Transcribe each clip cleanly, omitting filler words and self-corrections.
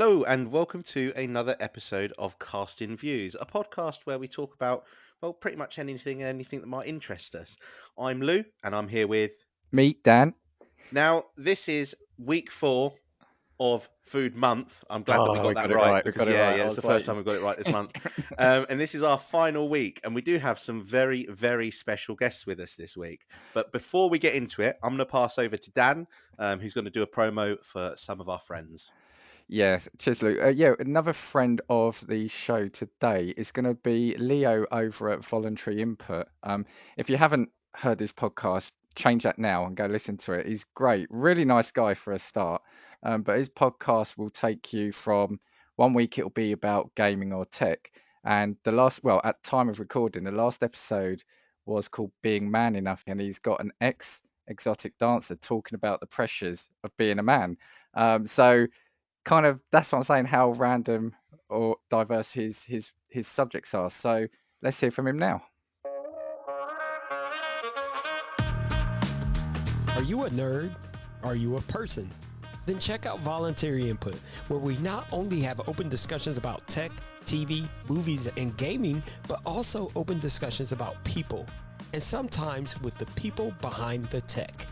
Hello, and welcome to another episode of Casting Views, a podcast where we talk about, well, pretty much anything that might interest us. I'm Lou, and I'm here with. Meet Dan. Now, this is week 4 of Food Month. I'm glad that we Oh, got we that got it right right. We because, got it right. I it's the was first time waiting. we've got it right this month. And this is our final week, and we do have some very, very special guests with us this week. But before we get into it, I'm going to pass over to Dan, who's going to do a promo for some of our friends. Yes, cheers, Luke. Another friend of the show today is going to be Leo over at Voluntary Input. If you haven't heard his podcast, change that now and go listen to it. He's great, really nice guy for a start. But his podcast will take you from one week it'll be about gaming or tech, and at time of recording, the last episode was called Being Man Enough, and he's got an ex-exotic dancer talking about the pressures of being a man. So kind of that's what I'm saying, how random or diverse his subjects are. So let's hear from him now. Are you a nerd? Are you a person? Then check out Voluntary Input, where we not only have open discussions about tech, TV, movies, and gaming, but also open discussions about people, and sometimes with the people behind the tech.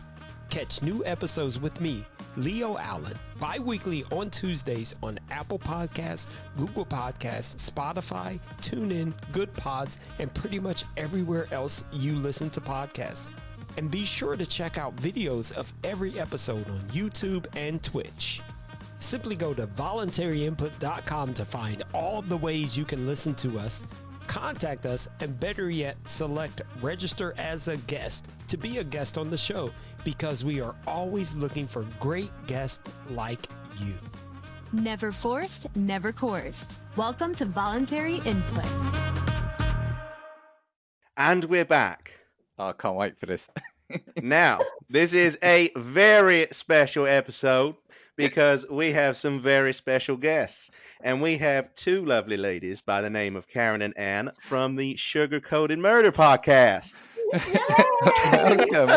Catch new episodes with me, Leo Allen, bi-weekly on Tuesdays on Apple Podcasts, Google Podcasts, Spotify, TuneIn, Good Pods, and pretty much everywhere else you listen to podcasts. And be sure to check out videos of every episode on YouTube and Twitch. Simply go to voluntaryinput.com to find all the ways you can listen to us, contact us, and better yet, select register as a guest to be a guest on the show, because we are always looking for great guests like you. Never forced, never coerced. Welcome to Voluntary Input. And we're back. I can't wait for this. Now, this is a very special episode because we have some very special guests. And we have two lovely ladies by the name of Karen and Ann from the Sugar Coated Murder podcast. Welcome.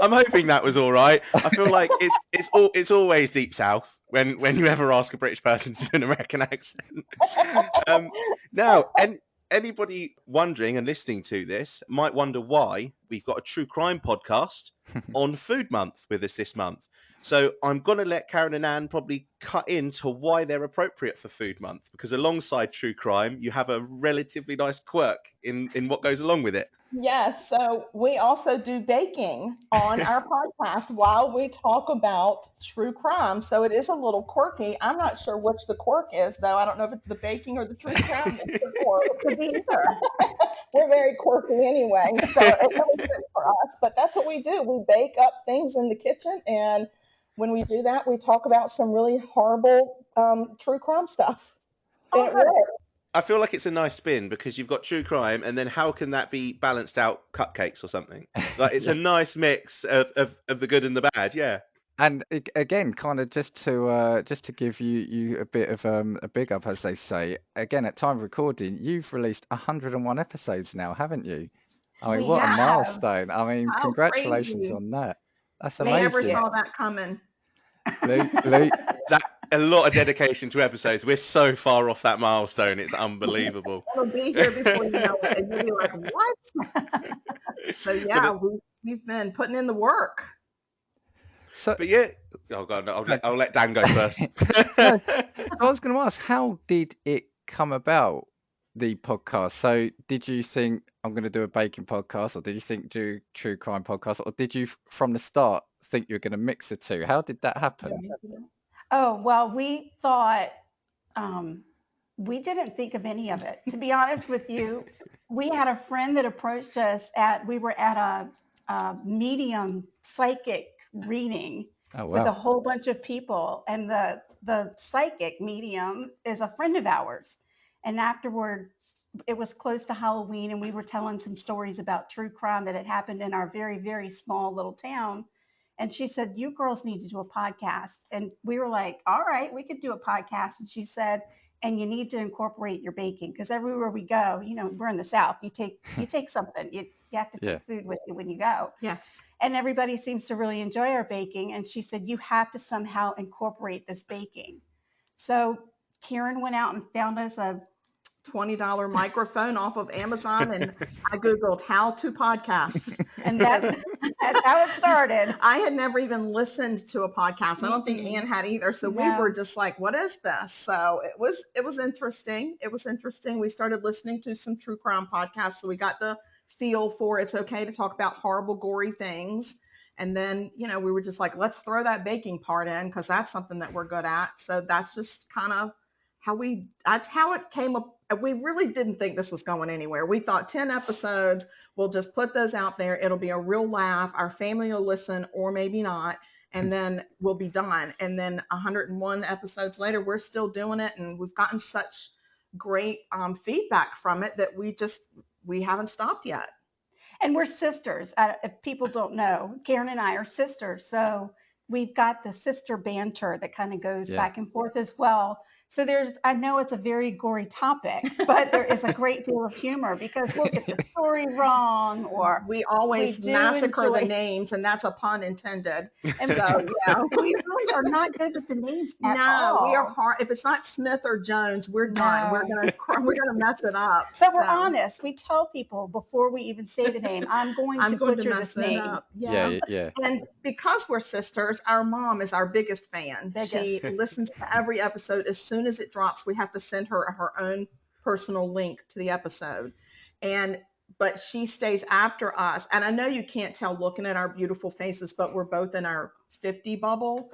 I'm hoping that was all right. I feel like it's always deep south when you ever ask a British person to do an American accent. Now, and anybody wondering and listening to this might wonder why we've got a true crime podcast on Food Month with us this month. So I'm going to let Karen and Ann probably cut into why they're appropriate for Food Month, because alongside true crime, you have a relatively nice quirk in what goes along with it. Yes, so we also do baking on our podcast while we talk about true crime. So it is a little quirky. I'm not sure which the quirk is, though. I don't know if it's the baking or the true crime that's the quirk. It could be either. We're very quirky anyway, so it really fits for us. But that's what we do. We bake up things in the kitchen, and when we do that, we talk about some really horrible true crime stuff. It works. I feel like it's a nice spin because you've got true crime, and then how can that be balanced out cupcakes or something? Like it's a nice mix of the good and the bad, yeah. And again, kind of just to give you a bit of a big up, as they say. Again, at time of recording, you've released 101 episodes now, haven't you? I mean, We what a have. milestone! I mean, How congratulations crazy. on that. That's They never amazing. saw that coming. Luke, That a lot of dedication to episodes. We're so far off that milestone; it's unbelievable. It'll be here before you know it, and you'll be like, "What?" So yeah, we've been putting in the work. so But yeah, oh god, no, I'll let Dan go first. no, so I was going to ask, how did it come about, the podcast? So did you think I'm going to do a baking podcast, or did you think do true crime podcast, or did you from the start think you were going to mix the two? How did that happen? Oh, well, we thought, we didn't think of any of it. To be honest with you, we had a friend that approached us we were at a medium psychic reading Oh with a wow. whole bunch of people. And the psychic medium is a friend of ours. And afterward, it was close to Halloween, and we were telling some stories about true crime that had happened in our very, very small little town. And she said, "You girls need to do a podcast." And we were like, "All right, we could do a podcast." And she said, and you need to incorporate your baking, because everywhere we go, we're in the South, you take something, you have to take food with you when you go. Yes. And everybody seems to really enjoy our baking. And she said, you have to somehow incorporate this baking. So Karen went out and found us a $20 microphone off of Amazon, and I Googled how to podcast. And that's how it started. I had never even listened to a podcast. I don't think Ann had either. So we were just like, what is this? So it was interesting. It was interesting. We started listening to some true crime podcasts. So we got the feel for it's okay to talk about horrible, gory things. And then, we were just like, let's throw that baking part in, because that's something that we're good at. So that's just kind of that's how it came up. We really didn't think this was going anywhere. We thought 10 episodes, we'll just put those out there. It'll be a real laugh. Our family will listen, or maybe not. And then we'll be done. And then 101 episodes later, we're still doing it. And we've gotten such great feedback from it that we haven't stopped yet. And we're sisters. If people don't know, Karen and I are sisters. So we've got the sister banter that kind of goes back and forth as well. So I know it's a very gory topic, but there is a great deal of humor, because we'll get the story wrong, or we always massacre the names, and that's a pun intended. And so, we really are not good with the names at all. We are hard. If it's not Smith or Jones, we're done. We're gonna mess it up. But we're honest. We tell people before we even say the name, I'm going to butcher this name. Up. Yeah. And because we're sisters, our mom is our biggest fan. She listens to every episode. As soon as it drops, we have to send her own personal link to the episode. But she stays after us. And I know you can't tell looking at our beautiful faces, but we're both in our 50 bubble.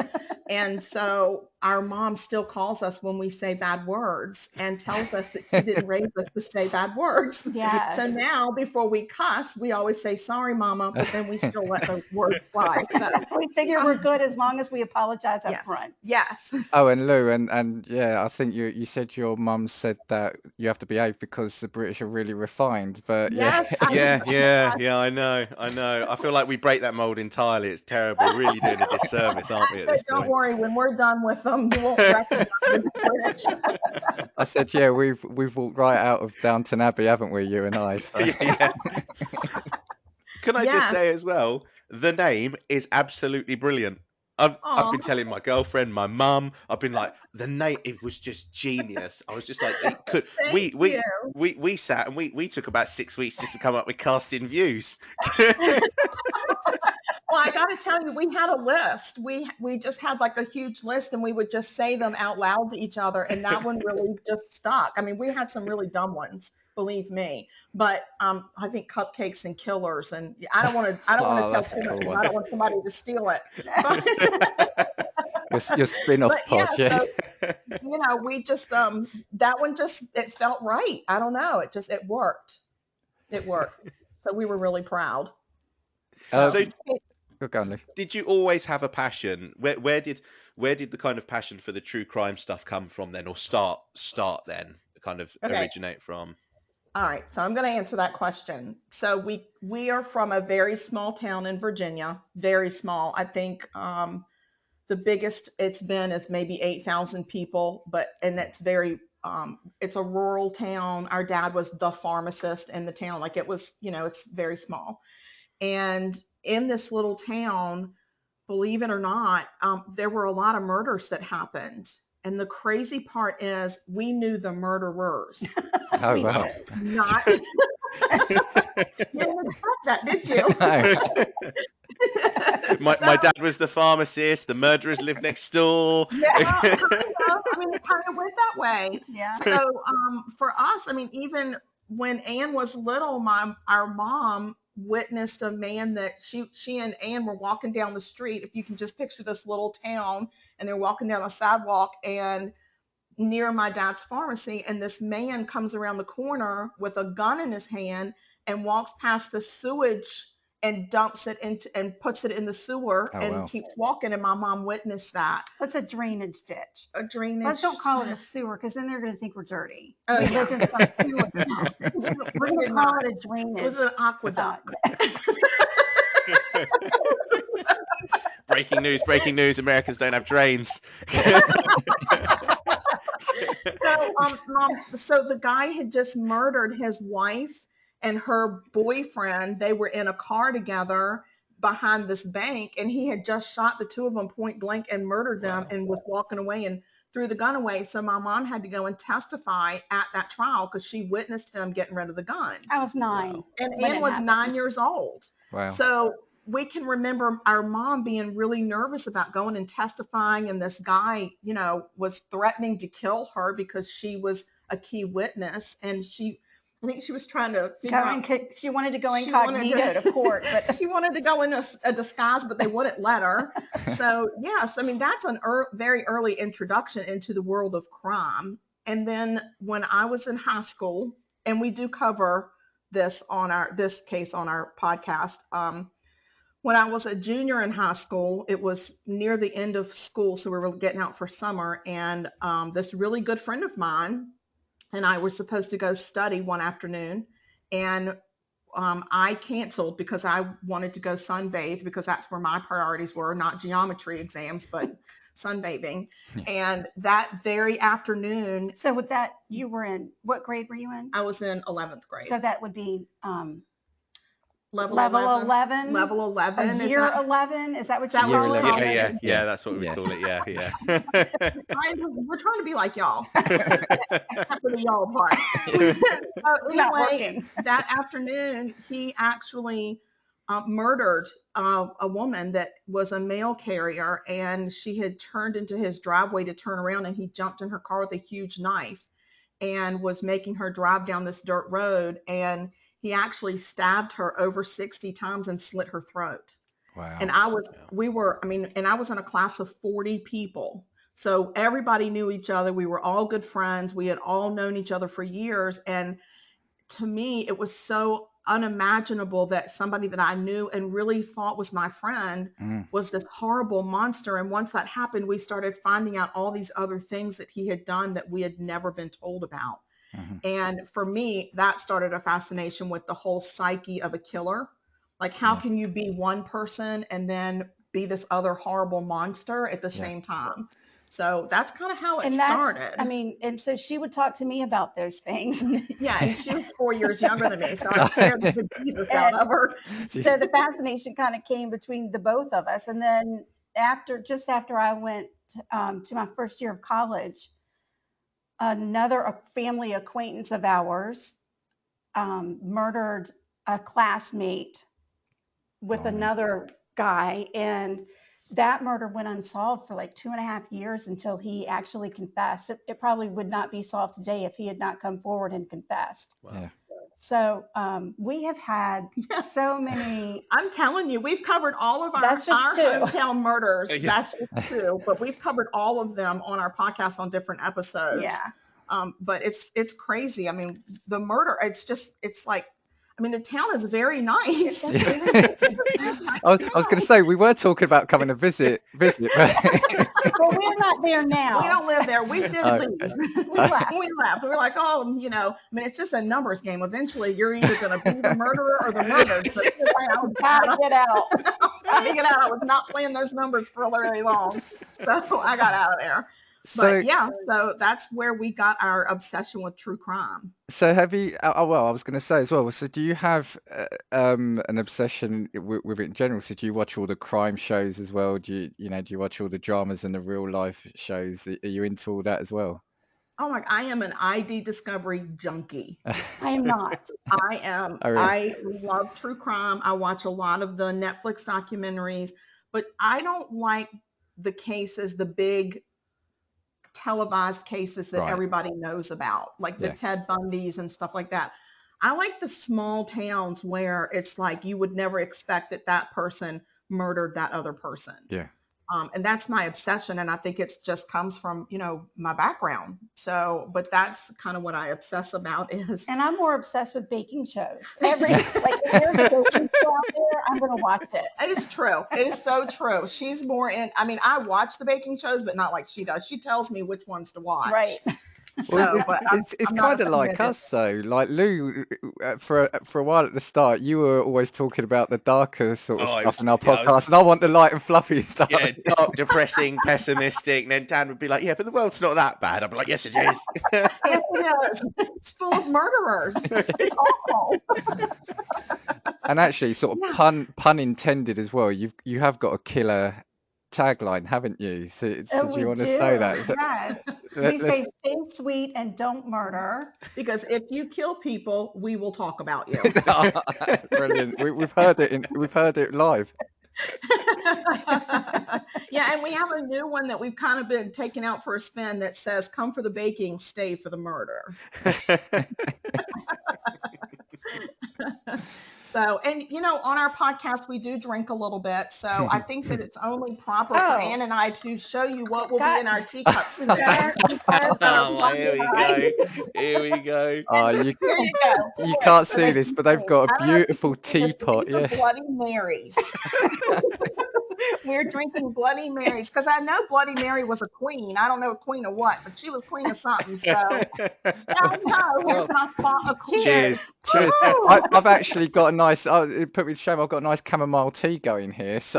And so our mom still calls us when we say bad words and tells us that she didn't raise us to say bad words. Yes. So now before we cuss, we always say, sorry, mama, but then we still let the word fly. So we figure we're good as long as we apologize up front. Yes. Oh, and Lou, and yeah, I think you said your mum said that you have to behave because the British are really refined, but yeah, I know. I feel like we break that mold entirely. It's terrible. We're really doing a disservice, aren't we, at this point? Don't worry, when we're done with them, you won't recognize the British. I said, we've walked right out of Downton Abbey, haven't we, you and I? So. Yeah. Can I just say as well, the name is absolutely brilliant. I've been telling my girlfriend, my mum, I've been like, the name, it was just genius. I was just like, it could. We sat and we took about 6 weeks just to come up with casting views. Well, I got to tell you, we had a list. We just had like a huge list, and we would just say them out loud to each other, and that one really just stuck. I mean, we had some really dumb ones, believe me. But I think cupcakes and killers, and I don't want to tell too much. Cool. I don't want somebody to steal it. Your spin-off pod, So, we just that one just it felt right. I don't know. It worked. It worked. So we were really proud. Did you always have a passion? Where did the kind of passion for the true crime stuff come from then, or start then, kind of originate from? All right, so I'm going to answer that question. So we are from a very small town in Virginia, very small. I think the biggest it's been is maybe 8,000 people, and that's very. It's a rural town. Our dad was the pharmacist in the town. Like it was, it's very small. And in this little town, believe it or not, there were a lot of murders that happened. And the crazy part is we knew the murderers. Oh, wow. Not. You didn't expect that, did you? My dad was the pharmacist. The murderers lived next door. Yeah, kind of. I mean, it kind of went that way. Yeah. So for us, I mean, even when Ann was little, our mom witnessed a man that she and Ann were walking down the street. If you can just picture this little town, and they're walking down the sidewalk and near my dad's pharmacy, and this man comes around the corner with a gun in his hand and walks past the sewage and dumps it into and puts it in the sewer keeps walking. And my mom witnessed that. What's a drainage ditch? A drainage. Let's don't call it a sewer, because then they're going to think we're dirty. Oh, we yeah. lived in some sewer now. We're going to call it a drainage. It was an aqueduct. Breaking news, Americans don't have drains. So, so the guy had just murdered his wife and her boyfriend. They were in a car together behind this bank, and he had just shot the two of them point blank and murdered them and was walking away and threw the gun away. So my mom had to go and testify at that trial because she witnessed him getting rid of the gun. I was 9. And when Ann it was happened. 9 years old. Wow. So we can remember our mom being really nervous about going and testifying, and this guy, was threatening to kill her because she was a key witness, and I think she was trying to figure out. She wanted to go She wanted incognito to court, but she wanted to go in a disguise, but they wouldn't let her. So yes, I mean that's an very early introduction into the world of crime. And then when I was in high school, and we do cover this case on our podcast. When I was a junior in high school, it was near the end of school, so we were getting out for summer, and this really good friend of mine and I were supposed to go study one afternoon, and I canceled because I wanted to go sunbathe because that's where my priorities were, not geometry exams, but sunbathing. And that very afternoon, so with that, you were in what grade were you in? I was in 11th grade. So that would be level 11. Level 11. Year 11. Is that what you Year call it? 11. Yeah, that's what we call it. Yeah. We're trying to be like y'all, except for the y'all part. So Not anyway, working. that afternoon, he actually murdered a woman that was a mail carrier, and she had turned into his driveway to turn around, and he jumped in her car with a huge knife and was making her drive down this dirt road, and he actually stabbed her over 60 times and slit her throat. Wow. And I was in a class of 40 people. So everybody knew each other. We were all good friends. We had all known each other for years. And to me, it was so unimaginable that somebody that I knew and really thought was my friend was this horrible monster. And once that happened, we started finding out all these other things that he had done that we had never been told about. And for me, that started a fascination with the whole psyche of a killer. Like, how can you be one person and then be this other horrible monster at the same time? So that's kind of how it started. And so she would talk to me about those things. Yeah, and she was 4 years younger than me, so I scared the Jesus out of her. So the fascination kind of came between the both of us. And then just after I went to my first year of college, another family acquaintance of ours murdered a classmate with another guy, and that murder went unsolved for like 2.5 years until he actually confessed. It probably would not be solved today if he had not come forward and confessed. Wow. Yeah. So we have had so many. I'm telling you, we've covered all of our hometown murders. That's just two, but we've covered all of them on our podcast on different episodes. Yeah. But it's crazy. I mean, the murder, it's like, I mean, the town is very nice. I was going to say, we were talking about coming to visit. But... Well, we're not there now. We don't live there. We did leave. We left. We left. We were like, it's just a numbers game. Eventually, you're either going to be the murderer or the murdered. So I was Gotta get out. I was get out. I was not playing those numbers for very long. So I got out of there. So that's where we got our obsession with true crime. So have you? I was going to say as well. So do you have an obsession with it in general? So do you watch all the crime shows as well? Do you watch all the dramas and the real life shows? Are you into all that as well? Oh my! I am an ID discovery junkie. I am not. I am. Oh, really? I love true crime. I watch a lot of the Netflix documentaries, but I don't like the cases, the big televised cases that everybody knows about, like the Ted Bundys and stuff like that. I like the small towns where it's like you would never expect that person murdered that other person. Yeah. And that's my obsession. And I think it's just comes from, my background. So, but that's kind of what I obsess about is. And I'm more obsessed with baking shows. If there's a baking show out there, I'm going to watch it. It is true. It is so true. She's more I watch the baking shows, but not like she does. She tells me which ones to watch. Right. Well, So, but it's I'm not kind of like offended. us though. Like Lou, for a while at the start, you were always talking about the darker sort of Oh, it stuff was. in our Yeah, I was. podcast, and I want the light and fluffy stuff. Yeah, dark, depressing, pessimistic. And then Dan would be like, "Yeah, but the world's not that bad." I'd be like, "Yes, it is." Yes, it is. It's full of murderers. It's awful. And actually, sort of Yeah. pun intended as well. You have got a killer tagline, haven't you? So Oh, do we you want to do. say that? So Yes. We say stay sweet and don't murder. Because if you kill people, we will talk about you. Brilliant. We've heard it. We've heard it live. Yeah, and we have a new one that we've kind of been taking out for a spin that says, "Come for the baking, stay for the murder." So, and on our podcast, we do drink a little bit. So I think that it's only proper for Oh. Ann and I to show you what will be Got- in our teacups We've got today. our- we've got our Oh, my, here we wine. go. Here we go. Oh, Here you go. you can't So see they this, can but they've see. got a I don't know if you beautiful can see this, but teapot. these are Yeah. Bloody Marys. We're drinking Bloody Marys because I know Bloody Mary was a queen. I don't know a queen of what, but she was queen of something. So I know. Here's my spot of queen. Cheers. Cheers. I've actually got a nice. It put me to shame. I've got a nice chamomile tea going here. So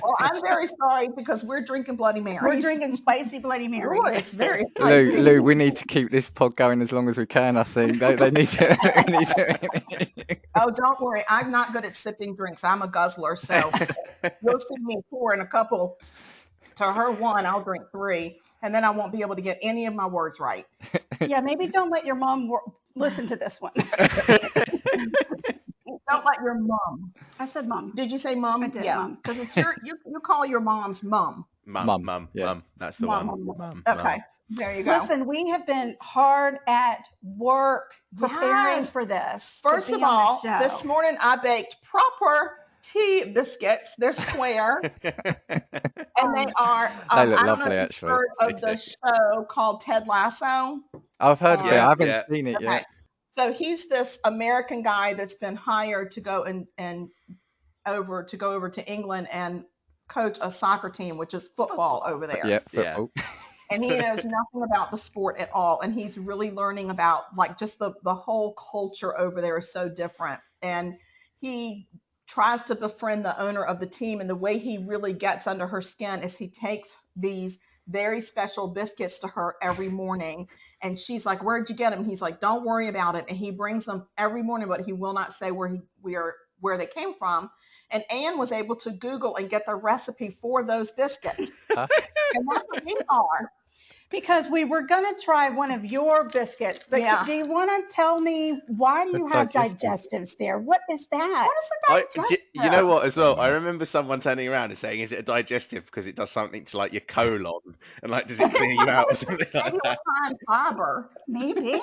Well, I'm very sorry because we're drinking Bloody Marys. We're drinking spicy Bloody Mary. Ooh, it's very spicy. Lou, we need to keep this pod going as long as we can. I think they need to. They need to. Oh, don't worry. I'm not good at sipping drinks. I'm a guzzler. So you'll see me pouring a couple to her one. I'll drink 3. And then I won't be able to get any of my words right. Yeah, maybe don't let your mom listen to this one. Don't let your mom. I said mom. Did you say mom? I did, Yeah. Mom. Because it's you call your mom's mum. Mum. Yeah. That's the Mum. one. Mum. Okay. There you go. Listen, we have been hard at work preparing Yes. for this. First to of be on all, the show. this morning I baked proper tea biscuits. They're square. And they are. They look I don't know lovely, if actually. you've heard of the show called Ted Lasso. I've heard of it. Yeah, I haven't yeah. seen it Okay. yet. So he's this American guy that's been hired to go and over to England and coach a soccer team, which is football over there. Yeah, Yeah. football. And he knows nothing about the sport at all. And he's really learning about like just the whole culture over there is so different. And he tries to befriend the owner of the team. And the way he really gets under her skin is he takes these very special biscuits to her every morning. And she's like, "Where'd you get them?" He's like, "Don't worry about it." And he brings them every morning, but he will not say where they came from. And Anne was able to Google and get the recipe for those biscuits. Huh? And that's what these are. Because we were going to try one of your biscuits, but Yeah. do you want to tell me why do The you have digestives. digestives there? What is that? What is a digestive? You know what, as well? I remember someone turning around and saying, "Is it a digestive because it does something to like your colon and like does it clear you out or something like Maybe that?" we'll find fiber. Maybe.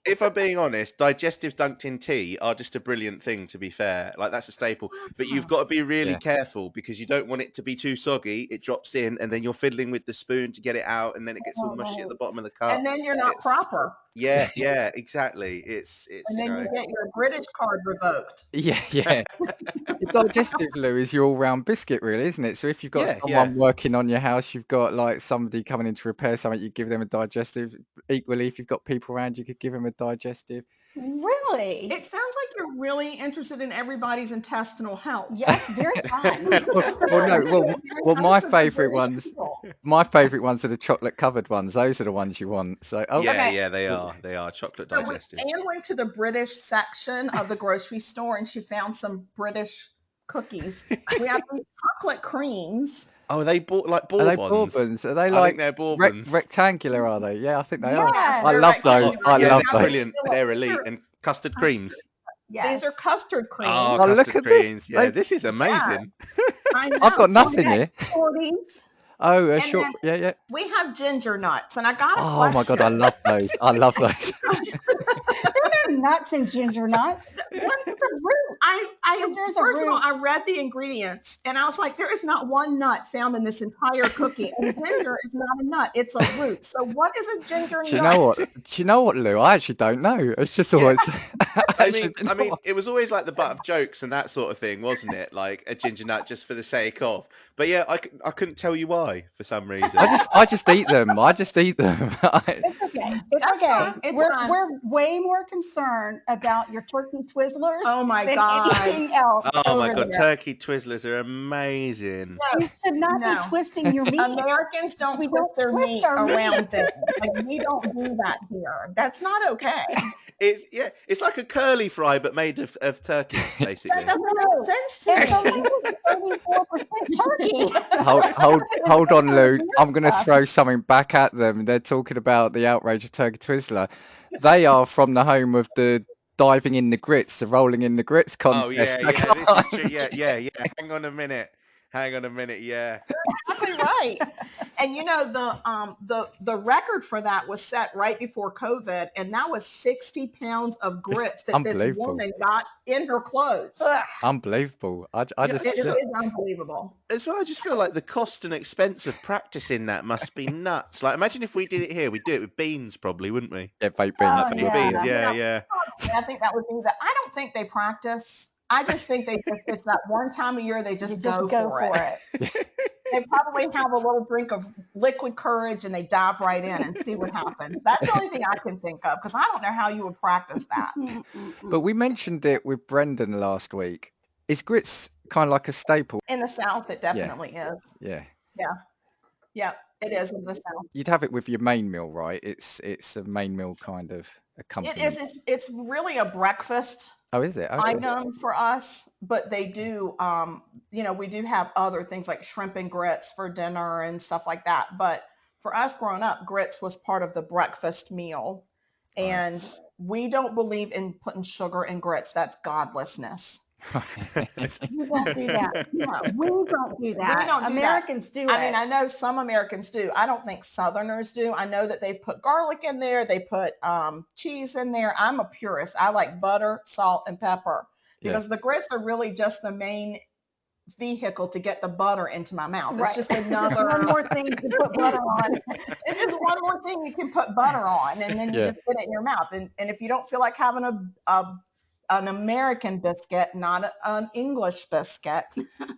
If I'm being honest, digestives dunked in tea are just a brilliant thing, to be fair. Like, that's a staple. But you've got to be really Yeah. careful because you don't want it to be too soggy. It drops in, and then you're fiddling with the spoon to get it out, and then it gets all mushy at the bottom of the cup. And then you're not It's- proper. Yeah, exactly. It's And you then know. you get your British card revoked. Yeah. The digestive, Lou, is your all-round biscuit, really, isn't it? So if you've got Yeah, someone working on your house, you've got like somebody coming in to repair something, you give them a digestive. Equally, if you've got people around, you could give them a digestive. Really? It sounds like you're really interested in everybody's intestinal health. Yes, very fun. Well, my favourite ones are the chocolate-covered ones. Those are the ones you want. So, Yeah, they are chocolate So when digestives. Anne went to the British section of the grocery store and she found some British cookies. We have these chocolate creams. Oh, they bought like are they bourbons. bourbons? Are they I like think they're bourbons. rectangular? Are they? Yeah, I think they are. Yes, I they're love rectangular. those. I Yeah, love they're those. brilliant. They're elite. And custard creams. Yes. These are custard creams. Oh, Oh, look custard at this. creams. Yeah, They- this is amazing. I know. I've got nothing We here. got shorties. Oh, a And short. Yeah. We have ginger nuts, and I got a Oh my God, I question. love those. I love those. There are nuts and ginger nuts. What's the root? I Ginger is a first of all, root. I read the ingredients and I was like, there is not one nut found in this entire cookie. And ginger is not a nut, it's a root. So what is a ginger Do you nut? know what? Do you know what, Lou? I actually don't know. It's just Yeah. always. I mean, it was always like the butt of jokes and that sort of thing, wasn't it? Like a ginger nut just for the sake of. But yeah, I couldn't tell you why for some reason. I just eat them. I just eat them. It's okay. It's That's okay. fine. It's fine. We're way more concerned about your turkey Twizzlers Oh my than God. anything else. Oh my over God, there. turkey Twizzlers are amazing. You should not No. be twisting your meat. Americans don't We twist don't their twist meat our around meat. things. Like we don't do that here. That's not okay. It's like a curly fry but made of turkey, basically. That doesn't make sense to It's me. only 34% turkey. Hold on, Lou. I'm going to stuff. throw something back at them. They're talking about the outrage of Turkey Twizzler. They are from the home of the diving in the grits, the rolling in the grits contest. Oh yeah, I yeah, this is can't- true. Yeah. Hang on a minute. Yeah. Exactly right. And you know the record for that was set right before COVID, and that was 60 pounds of grits that this unbelievable. woman got in her clothes. Unbelievable. I Yeah, just It is unbelievable. As well, I just feel like the cost and expense of practicing that must be nuts. Like, imagine if we did it here. We'd do it with beans, probably, wouldn't we? yeah, baked beans. Oh, Baked yeah. beans, yeah. I think that would be that. I don't think they practice. I just think it's that one time a year they You just just go for it. They probably have a little drink of liquid courage and they dive right in and see what happens. That's the only thing I can think of because I don't know how you would practice that. But we mentioned it with Brendan last week. Is grits kind of like a staple? In the South, it definitely is. Yeah. Yeah, it is in the South. You'd have it with your main meal, right? It's a main meal kind of It accompaniment. is. It's really a breakfast Oh, is it? Okay. item for us, but they do. We do have other things like shrimp and grits for dinner and stuff like that. But for us growing up, grits was part of the breakfast meal, and we don't believe in putting sugar in grits. That's godlessness. We don't do that. No. We don't do that. We don't do that. Americans do it. I mean, I know some Americans do. I don't think Southerners do. I know that they put garlic in there. They put cheese in there. I'm a purist. I like butter, salt, and pepper because the grits are really just the main vehicle to get the butter into my mouth. It's just another one more thing you can put butter on. It's just one more thing you can put butter on, and then you just put it in your mouth. And if you don't feel like having an American biscuit, not an English biscuit,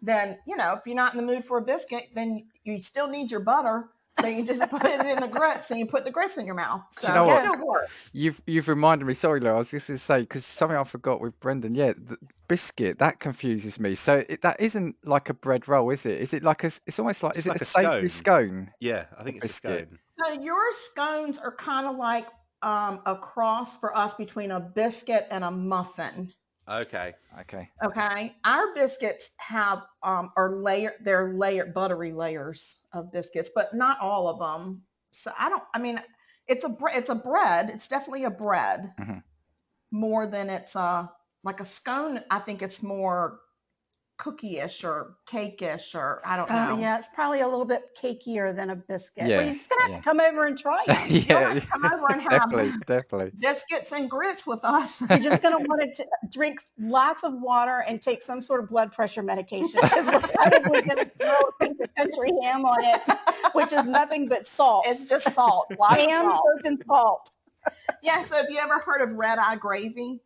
then, if you're not in the mood for a biscuit, then you still need your butter. So you just put it in the grits and you put the grits in your mouth. So Do you know it what? still works. You've reminded me. Sorry, Lou. I was just going to say because something I forgot with Brendan. Yeah, the biscuit that confuses me. So that isn't like a bread roll, is it? Is it like it's almost like It's is it like a a savoury scone? Yeah, I think it's a Biscuit. scone. So your scones are kind of like a cross for us between a biscuit and a muffin. Okay. Okay. Our biscuits have they're layered buttery layers of biscuits, but not all of them. So it's a bread. It's definitely a bread more than it's like a scone. I think it's more cookie-ish or cake-ish or I don't know. Yeah, it's probably a little bit cakier than a biscuit. Yeah, Well, you're just gonna have to come over and try it. You'll have to come over and have definitely. biscuits and grits with us. You're just gonna want to drink lots of water and take some sort of blood pressure medication because we're probably gonna throw a piece of country ham on it, which is nothing but salt. It's just salt. Ham soaked in salt. Yeah. So have you ever heard of red-eye gravy?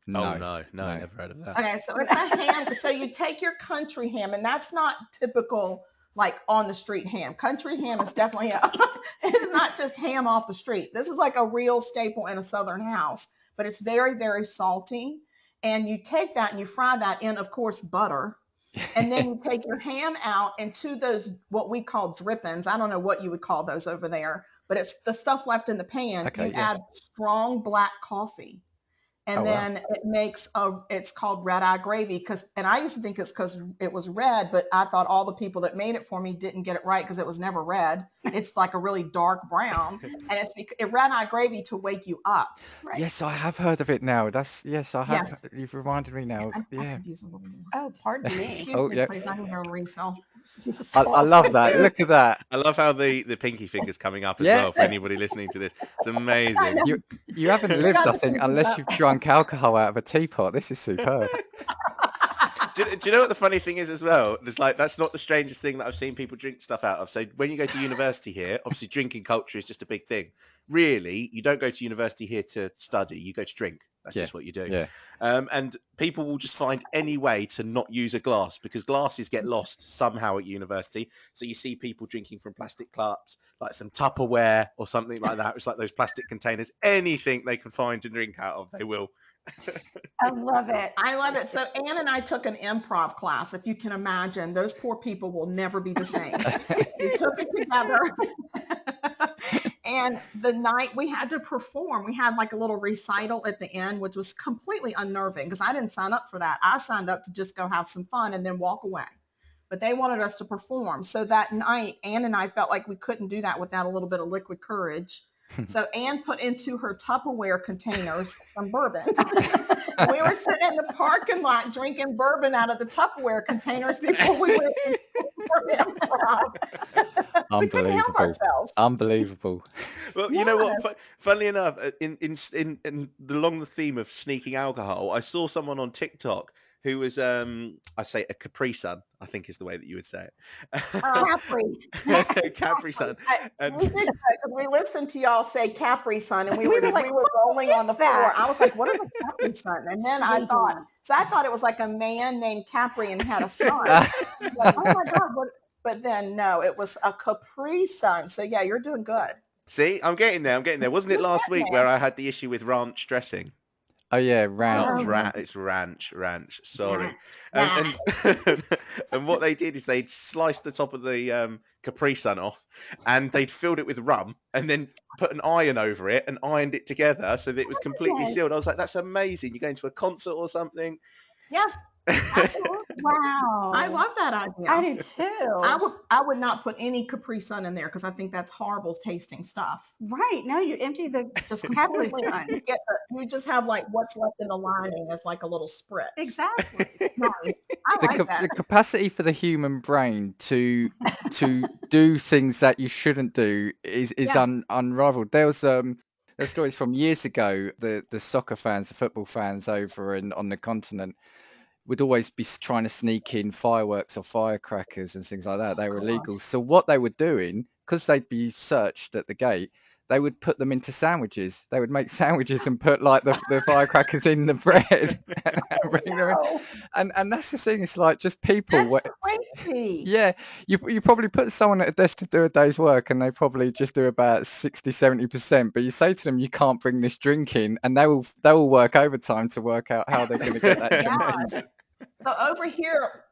No, never heard of that. Okay, so it's a ham. So you take your country ham, and that's not typical like on the street ham. Country ham is definitely it's not just ham off the street. This is like a real staple in a Southern house, but it's very, very salty. And you take that and you fry that in, of course, butter. And then you take your ham out into those what we call drippings. I don't know what you would call those over there, but it's the stuff left in the pan. You add strong black coffee. And then it makes it's called red eye gravy and I used to think it's because it was red, but I thought all the people that made it for me didn't get it right because it was never red. It's like a really dark brown, and it's red eye gravy to wake you up. Right? Yes, I have heard of it now. I have. Yes. You've reminded me now. Yeah. Oh, pardon me. Excuse me, please. I need a refill. I love that. Look at that. I love how the pinky finger's coming up as well for anybody listening to this. It's amazing. You haven't lived, I think, unless you've drunk alcohol out of a teapot. This is superb. do you know what the funny thing is as well? There's like that's not the strangest thing that I've seen people drink stuff out of. So when you go to university here, obviously drinking culture is just a big thing. Really, you don't go to university here to study; you go to drink. That's just what you do. Yeah. And people will just find any way to not use a glass because glasses get lost somehow at university. So you see people drinking from plastic cups, like some Tupperware or something like that. It's like those plastic containers. Anything they can find to drink out of, they will. I love it. I love it. So Anne and I took an improv class. If you can imagine, those poor people will never be the same. We took it together. And the night we had to perform, we had like a little recital at the end, which was completely unnerving because I didn't sign up for that. I signed up to just go have some fun and then walk away. But they wanted us to perform. So that night, Anne and I felt like we couldn't do that without a little bit of liquid courage. So Anne put into her Tupperware containers some bourbon. We were sitting in the parking lot drinking bourbon out of the Tupperware containers before we went for improv. We couldn't help ourselves. Unbelievable. Well, you know what? Funnily enough, along the theme of sneaking alcohol, I saw someone on TikTok who was, I say, a Capri Sun, I think is the way that you would say it. Capri. Capri Sun. We did that because we listened to y'all say Capri Sun, and we were rolling on the floor. I was like, "What is a Capri Sun?" And then I thought it was like a man named Capri and had a son. Like, oh my God! But then no, it was a Capri Sun. So yeah, you're doing good. See, I'm getting there. Wasn't it last week where I had the issue with ranch dressing? Oh yeah, ranch. It's ranch. Sorry. And what they did is they'd sliced the top of the Capri Sun off, and they'd filled it with rum, and then put an iron over it and ironed it together so that it was completely sealed. I was like, "That's amazing! You're going to a concert or something?" Yeah. Absolutely. Wow. I love that idea. I do too. I would not put any Capri Sun in there because I think that's horrible tasting stuff. Right. No, you empty the Just Capri completely. Sun. You just have like what's left in the lining as like a little spritz. Exactly. Nice. I like that. The capacity for the human brain to do things that you shouldn't do is unrivaled. There's stories from years ago. The soccer fans, the football fans over on the continent would always be trying to sneak in fireworks or firecrackers and things like that. They were illegal. So what they were doing, because they'd be searched at the gate, they would put them into sandwiches. They would make sandwiches and put like the firecrackers in the bread. And that's the thing. It's like just people. That's crazy. Yeah, you probably put someone at a desk to do a day's work and they probably just do about 60-70%. But you say to them, you can't bring this drink in, and they will work overtime to work out how they're going to get that drink in. So over here,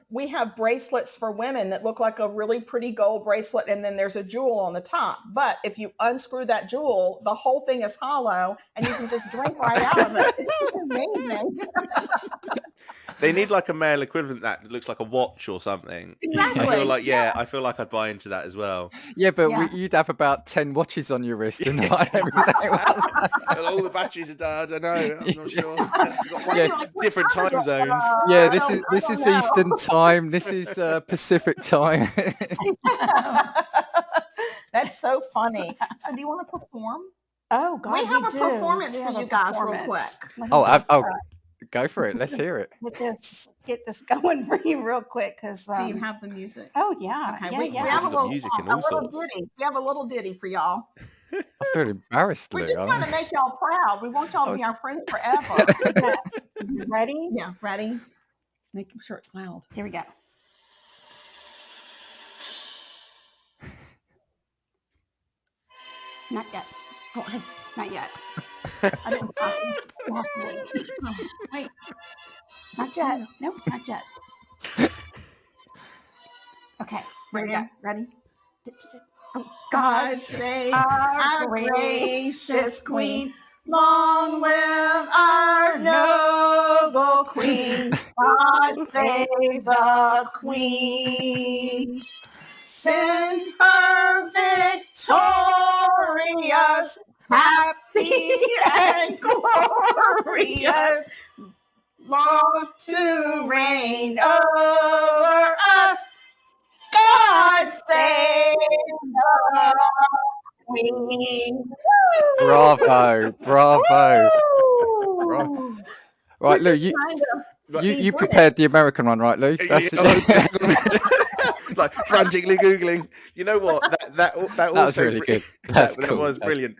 we have bracelets for women that look like a really pretty gold bracelet, and then there's a jewel on the top. But if you unscrew that jewel, the whole thing is hollow, and you can just drink right out of it. It's amazing. They need like a male equivalent that looks like a watch or something. Exactly. I feel like I'd buy into that as well. Yeah, but you'd have about 10 watches on your wrist and all the batteries are dead. I know. I'm not sure. Different time zones. Yeah, this is Eastern time. This is Pacific time. That's so funny. So, do you want to perform? Oh God, we have a performance for you guys, real quick. Oh, go for it. Let's hear it. Get this going for you real quick, because do you have the music? Oh yeah. Okay. We have a little music and all sorts. ditty. We have a little ditty for y'all. I feel embarrassed. We're just trying to make y'all proud. We want y'all to be our friends forever. You ready? Yeah, ready. Make sure it's loud. Here we go. Not yet. Oh, not yet. I didn't. Wait. Not yet. Nope, not yet. Okay. Ready? Oh, God save our gracious Queen. Long live our noble Queen. God save the Queen. Send her victorious, happy and glorious, long to reign over us. God save the Queen. Bravo. Right, We're Lou, just trying to Right. You prepared the American one, right, Lou? That's like frantically googling. You know what? That that was also really good. That's that cool. was brilliant.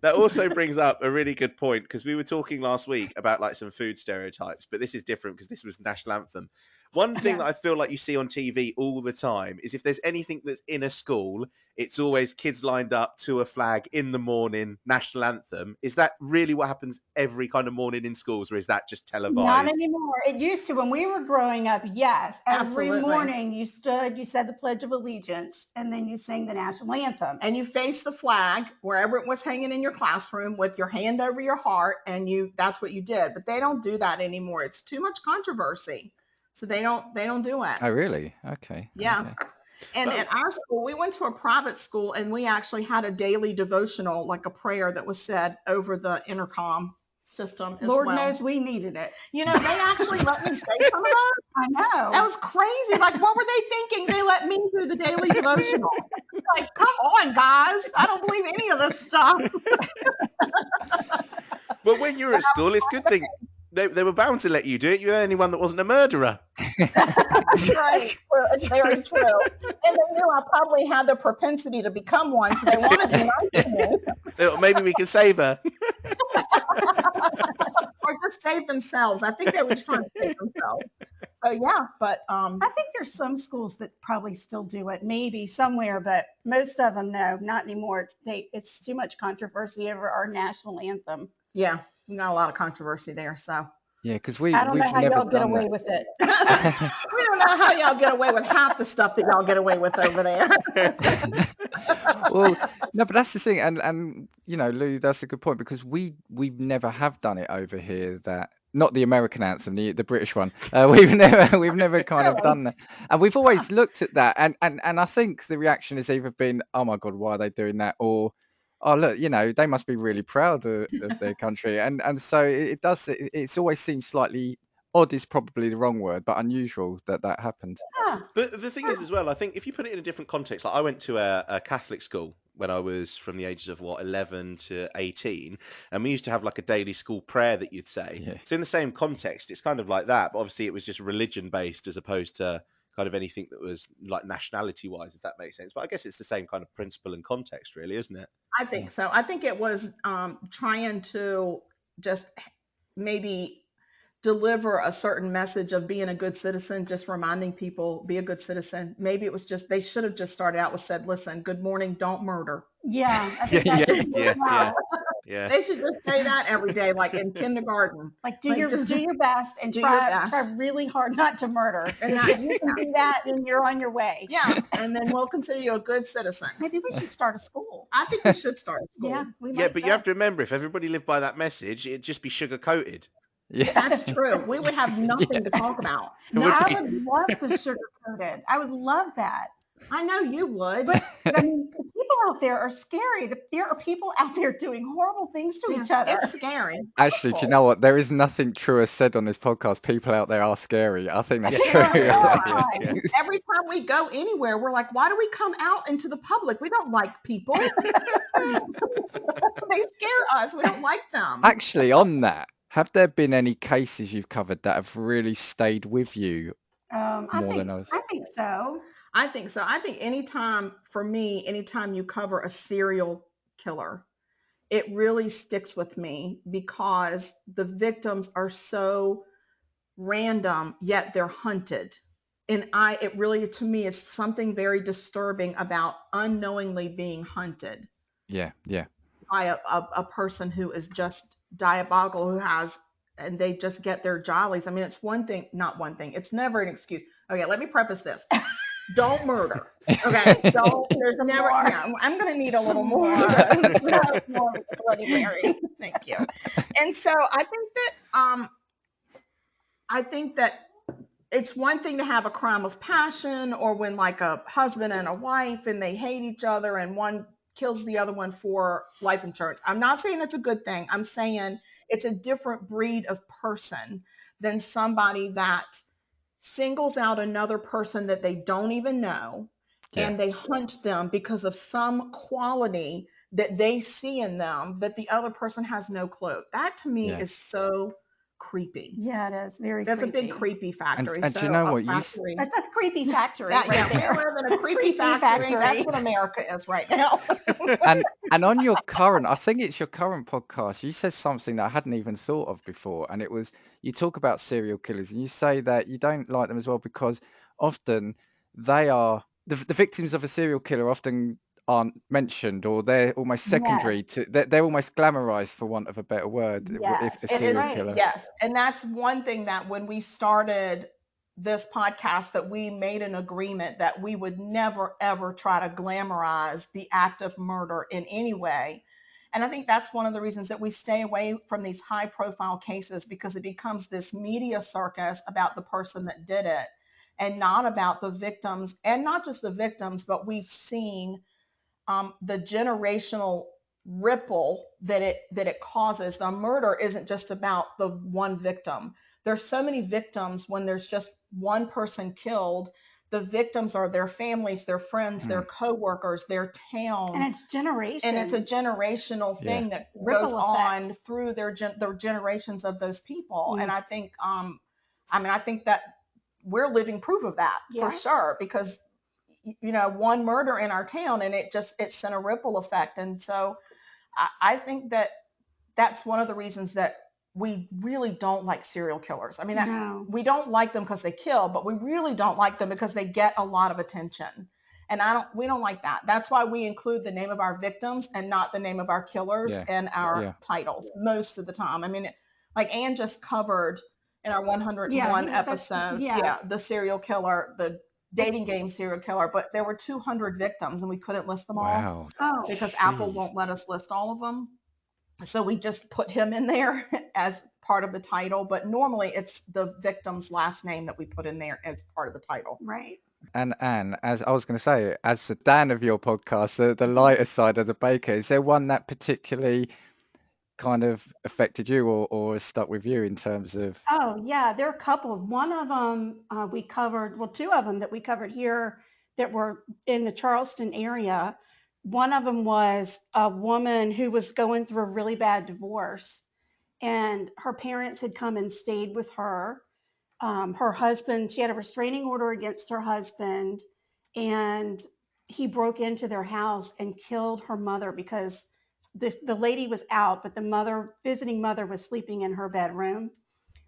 That also brings up a really good point, because we were talking last week about like some food stereotypes, but this is different because this was the national anthem. One thing that I feel like you see on TV all the time is if there's anything that's in a school, it's always kids lined up to a flag in the morning, national anthem. Is that really what happens every kind of morning in schools, or is that just televised? Not anymore. It used to when we were growing up. Yes, every Absolutely. morning you stood, you said the Pledge of Allegiance, and then you sang the national anthem. And you face the flag wherever it was hanging in your classroom with your hand over your heart, and that's what you did. But they don't do that anymore. It's too much controversy. So they don't do it. Oh, really? Okay. Yeah. Okay. And at our school, we went to a private school, and we actually had a daily devotional, like a prayer that was said over the intercom system as Lord well. knows we needed it. You know, they actually let me say some of that. I know. That was crazy. Like, what were they thinking? They let me do the daily devotional. Like, come on, guys. I don't believe any of this stuff. But when you were at school, it's a good thing. They were bound to let you do it. You're the only one that wasn't a murderer. That's right. It's very true. And they knew I probably had the propensity to become one, so they wanted to be nice to me. They thought, maybe we can save her. Or just save themselves. I think they were just trying to save themselves. So yeah, but I think there's some schools that probably still do it, maybe somewhere, but most of them, no, not anymore. It's too much controversy over our national anthem. yeah, we got a lot of controversy there. So Yeah, because I don't we've know how never y'all get done away that. with it. we don't know how y'all get away with half the stuff that y'all get away with over there. Well, no, but that's the thing, and you know, Lou, that's a good point, because we've never have done it over here. That not the American anthem, the British one. We've never kind of done that, and we've always looked at that, and I think the reaction has either been, oh my God, why are they doing that, or oh look, you know, they must be really proud of their country, and so it does. It's always seems slightly odd is probably the wrong word, but unusual that happened. Huh. But the thing is, as well, I think if you put it in a different context, like I went to a Catholic school when I was from the ages of 11 to 18, and we used to have like a daily school prayer that you'd say. Yeah. So in the same context, it's kind of like that, but obviously it was just religion based as opposed to kind of anything that was like nationality wise, if that makes sense. But I guess it's the same kind of principle and context, really, isn't it? I think so. I think it was trying to just maybe deliver a certain message of being a good citizen, just reminding people, be a good citizen. Maybe it was just, they should have just started out with said, listen, good morning, don't murder. Yeah. I think Yeah. They should just say that every day, like in kindergarten. Like do your best and do your best. try really hard not to murder. And If you can do that, then you're on your way. Yeah, and then we'll consider you a good citizen. Maybe we should start a school. I think we should start a school. Yeah, we might. Yeah, but you have to remember, if everybody lived by that message, it'd just be sugar coated. Yeah, That's true. We would have nothing to talk about. No, I would love the sugar coated. I would love that. I know you would. But I mean, the people out there are scary. There are people out there doing horrible things to each other. It's scary. actually, do you know what? There is nothing truer said on this podcast. People out there are scary. I think that's Yeah. true. Yeah. Every time we go anywhere, we're like, why do we come out into the public? We don't like people. They scare us. We don't like them. Actually, on that, have there been any cases you've covered that have really stayed with you more than others? I think so. I think so. I think anytime you cover a serial killer, it really sticks with me because the victims are so random, yet they're hunted. And to me, it's something very disturbing about unknowingly being hunted Yeah. by a person who is just diabolical, and they just get their jollies. I mean, it's it's never an excuse. Okay, let me preface this. Don't murder. Okay. There's never, I'm going to need a little more. More Bloody Mary. Thank you. And so I think that it's one thing to have a crime of passion, or when like a husband and a wife and they hate each other and one kills the other one for life insurance. I'm not saying it's a good thing. I'm saying it's a different breed of person than somebody that singles out another person that they don't even know, and they hunt them because of some quality that they see in them that the other person has no clue. That to me is so creepy. Yeah, it is very That's creepy. a big creepy factory. And so do you know a what? factory. That's a creepy factory. Yeah, right there. we live in a creepy Creepy factory. That's factory. what America is right now. And on your current, I think it's your current podcast, you said something that I hadn't even thought of before, and it was you talk about serial killers, and you say that you don't like them as well because often they are the victims of a serial killer often aren't mentioned, or they're almost secondary Yes. to they're almost glamorized, for want of a better word. If Yes, a It that's serial is, right. killer, yes. And that's one thing that when we started this podcast, that we made an agreement that we would never, ever try to glamorize the act of murder in any way. And I think that's one of the reasons that we stay away from these high profile cases, because it becomes this media circus about the person that did it and not about the victims. And not just the victims, but we've seen the generational ripple that it causes. The murder isn't just about the one victim. There's so many victims. When there's just one person killed, the victims are their families, their friends, their coworkers, their And town, it's generations. and it's a generational yeah, thing that Ripple goes on effect. through their generations of those people. Yeah. And I think I think that we're living proof of that for Yeah. sure, because one murder in our town and it sent a ripple effect. And so I think that that's one of the reasons that we really don't like serial killers. I mean, that No. we don't like them because they kill, but we really don't like them because they get a lot of attention. And we don't like that. That's why we include the name of our victims and not the name of our killers yeah, in our yeah. titles most of the time. I mean, like Anne just covered in our Yeah, 101 that's episode, yeah. the serial killer, the dating game serial killer, but there were 200 victims and we couldn't list them all Wow, Oh, because Apple jeez, won't let us list all of them. So we just put him in there as part of the title, but normally it's the victim's last name that we put in there as part of the title. right. And Anne, as I was going to say, as the Dan of your podcast, the lighter side of the baker, is there one that particularly kind of affected you or has stuck with you in terms of? Oh, yeah, there are a couple. One of them we covered, well, two of them that we covered here that were in the Charleston area. One of them was a woman who was going through a really bad divorce, and her parents had come and stayed with her. Her husband, she had a restraining order against her husband, and he broke into their house and killed her mother because the lady was out, but the visiting mother was sleeping in her bedroom.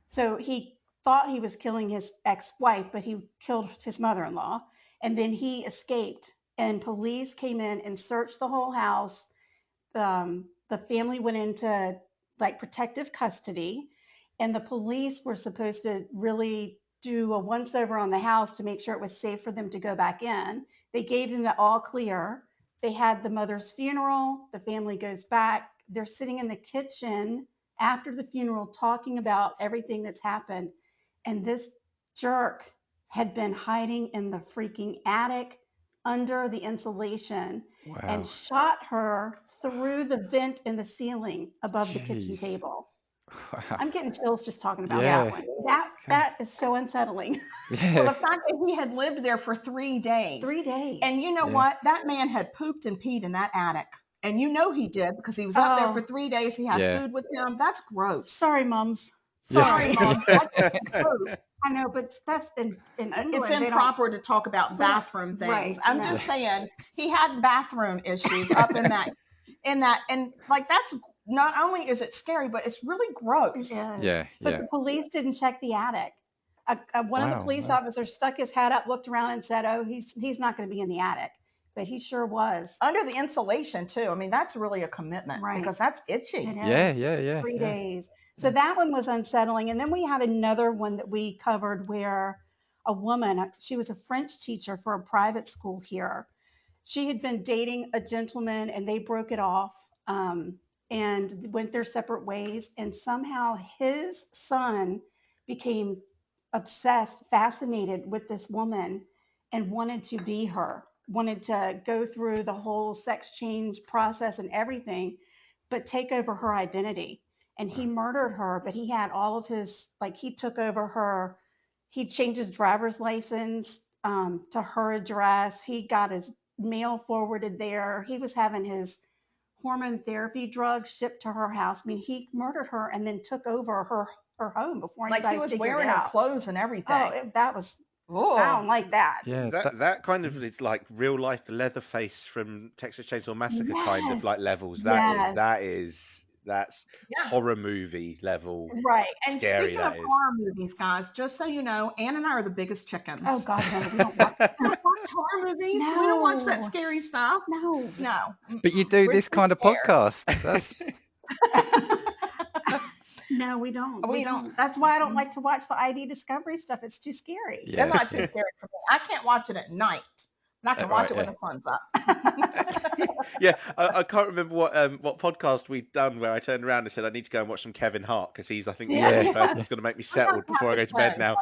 So he thought he was killing his ex-wife, but he killed his mother-in-law. And then he escaped, and police came in and searched the whole house. The family went into like protective custody, and the police were supposed to really do a once over on the house to make sure it was safe for them to go back in. They gave them the all clear. They had the mother's funeral. The family goes back. They're sitting in the kitchen after the funeral talking about everything that's happened. And this jerk had been hiding in the freaking attic under the insulation and Wow, shot her through the vent in the ceiling above the kitchen jeez, table. wow, I'm getting chills just talking about Yeah. that yeah, one. okay, That is so unsettling. Well, yeah, the fact that he had lived there for 3 days. 3 days. And you know yeah, what? That man had pooped and peed in that attic. And you know he did because he was up there for Oh, 3 days. He had yeah, food with him. That's gross. sorry, mums. yeah, Sorry, Sorry. Mom. That's poop. I know, but that's in It's England. They don't. improper to talk about We don't. bathroom things. Right. I'm No. just saying he had bathroom issues up in that, and like that's not only is it scary, but it's really It gross. is. yeah, But yeah. the police didn't check the attic. One of the Wow, police wow. officers stuck his head up, looked around, and said, "Oh, he's not going to be in the attic," but he sure was. Under the insulation too. I mean, that's really a commitment Right. because that's itchy. It Yeah, is yeah, yeah, 3 yeah, days. So yeah. that one was unsettling. And then we had another one that we covered where a woman, she was a French teacher for a private school here. She had been dating a gentleman and they broke it off and went their separate ways. And somehow his son became obsessed, fascinated with this woman and wanted to be her, wanted to go through the whole sex change process and everything, but take over her identity. And he murdered her, but he had all of his, like, he took over her, he changed his driver's license to her address. He got his mail forwarded there. He was having his hormone therapy drugs shipped to her house. I mean, he murdered her and then took over her home before Like anybody he was figured wearing it her out. clothes and everything. Oh, that was. I Ooh. don't like that. Yeah, That kind of is like real life Leatherface from Texas Chainsaw Massacre kind of Yes. like levels. Yes. That's Yeah. horror movie level. Right. And Scary speaking that of is. horror movies, guys, just so you know, Ann and I are the biggest chickens. Oh God, no, we don't watch. We don't watch horror movies. We don't watch that No. scary stuff. No. No. but you Mm-mm. do We're this too kind of scared. podcast. That's No, we don't. We don't. That's why I don't Mm-mm. like to watch the ID Discovery stuff. It's too scary. It's yeah, not too yeah. scary for me. I can't watch it at night, but I can watch Right, it when yeah. the sun's up. Yeah, I can't remember what podcast we'd done where I turned around and said I need to go and watch some Kevin Hart because he's I think the Yeah. only Yeah. person that's going to make me I got settled before I go to bed Kevin now.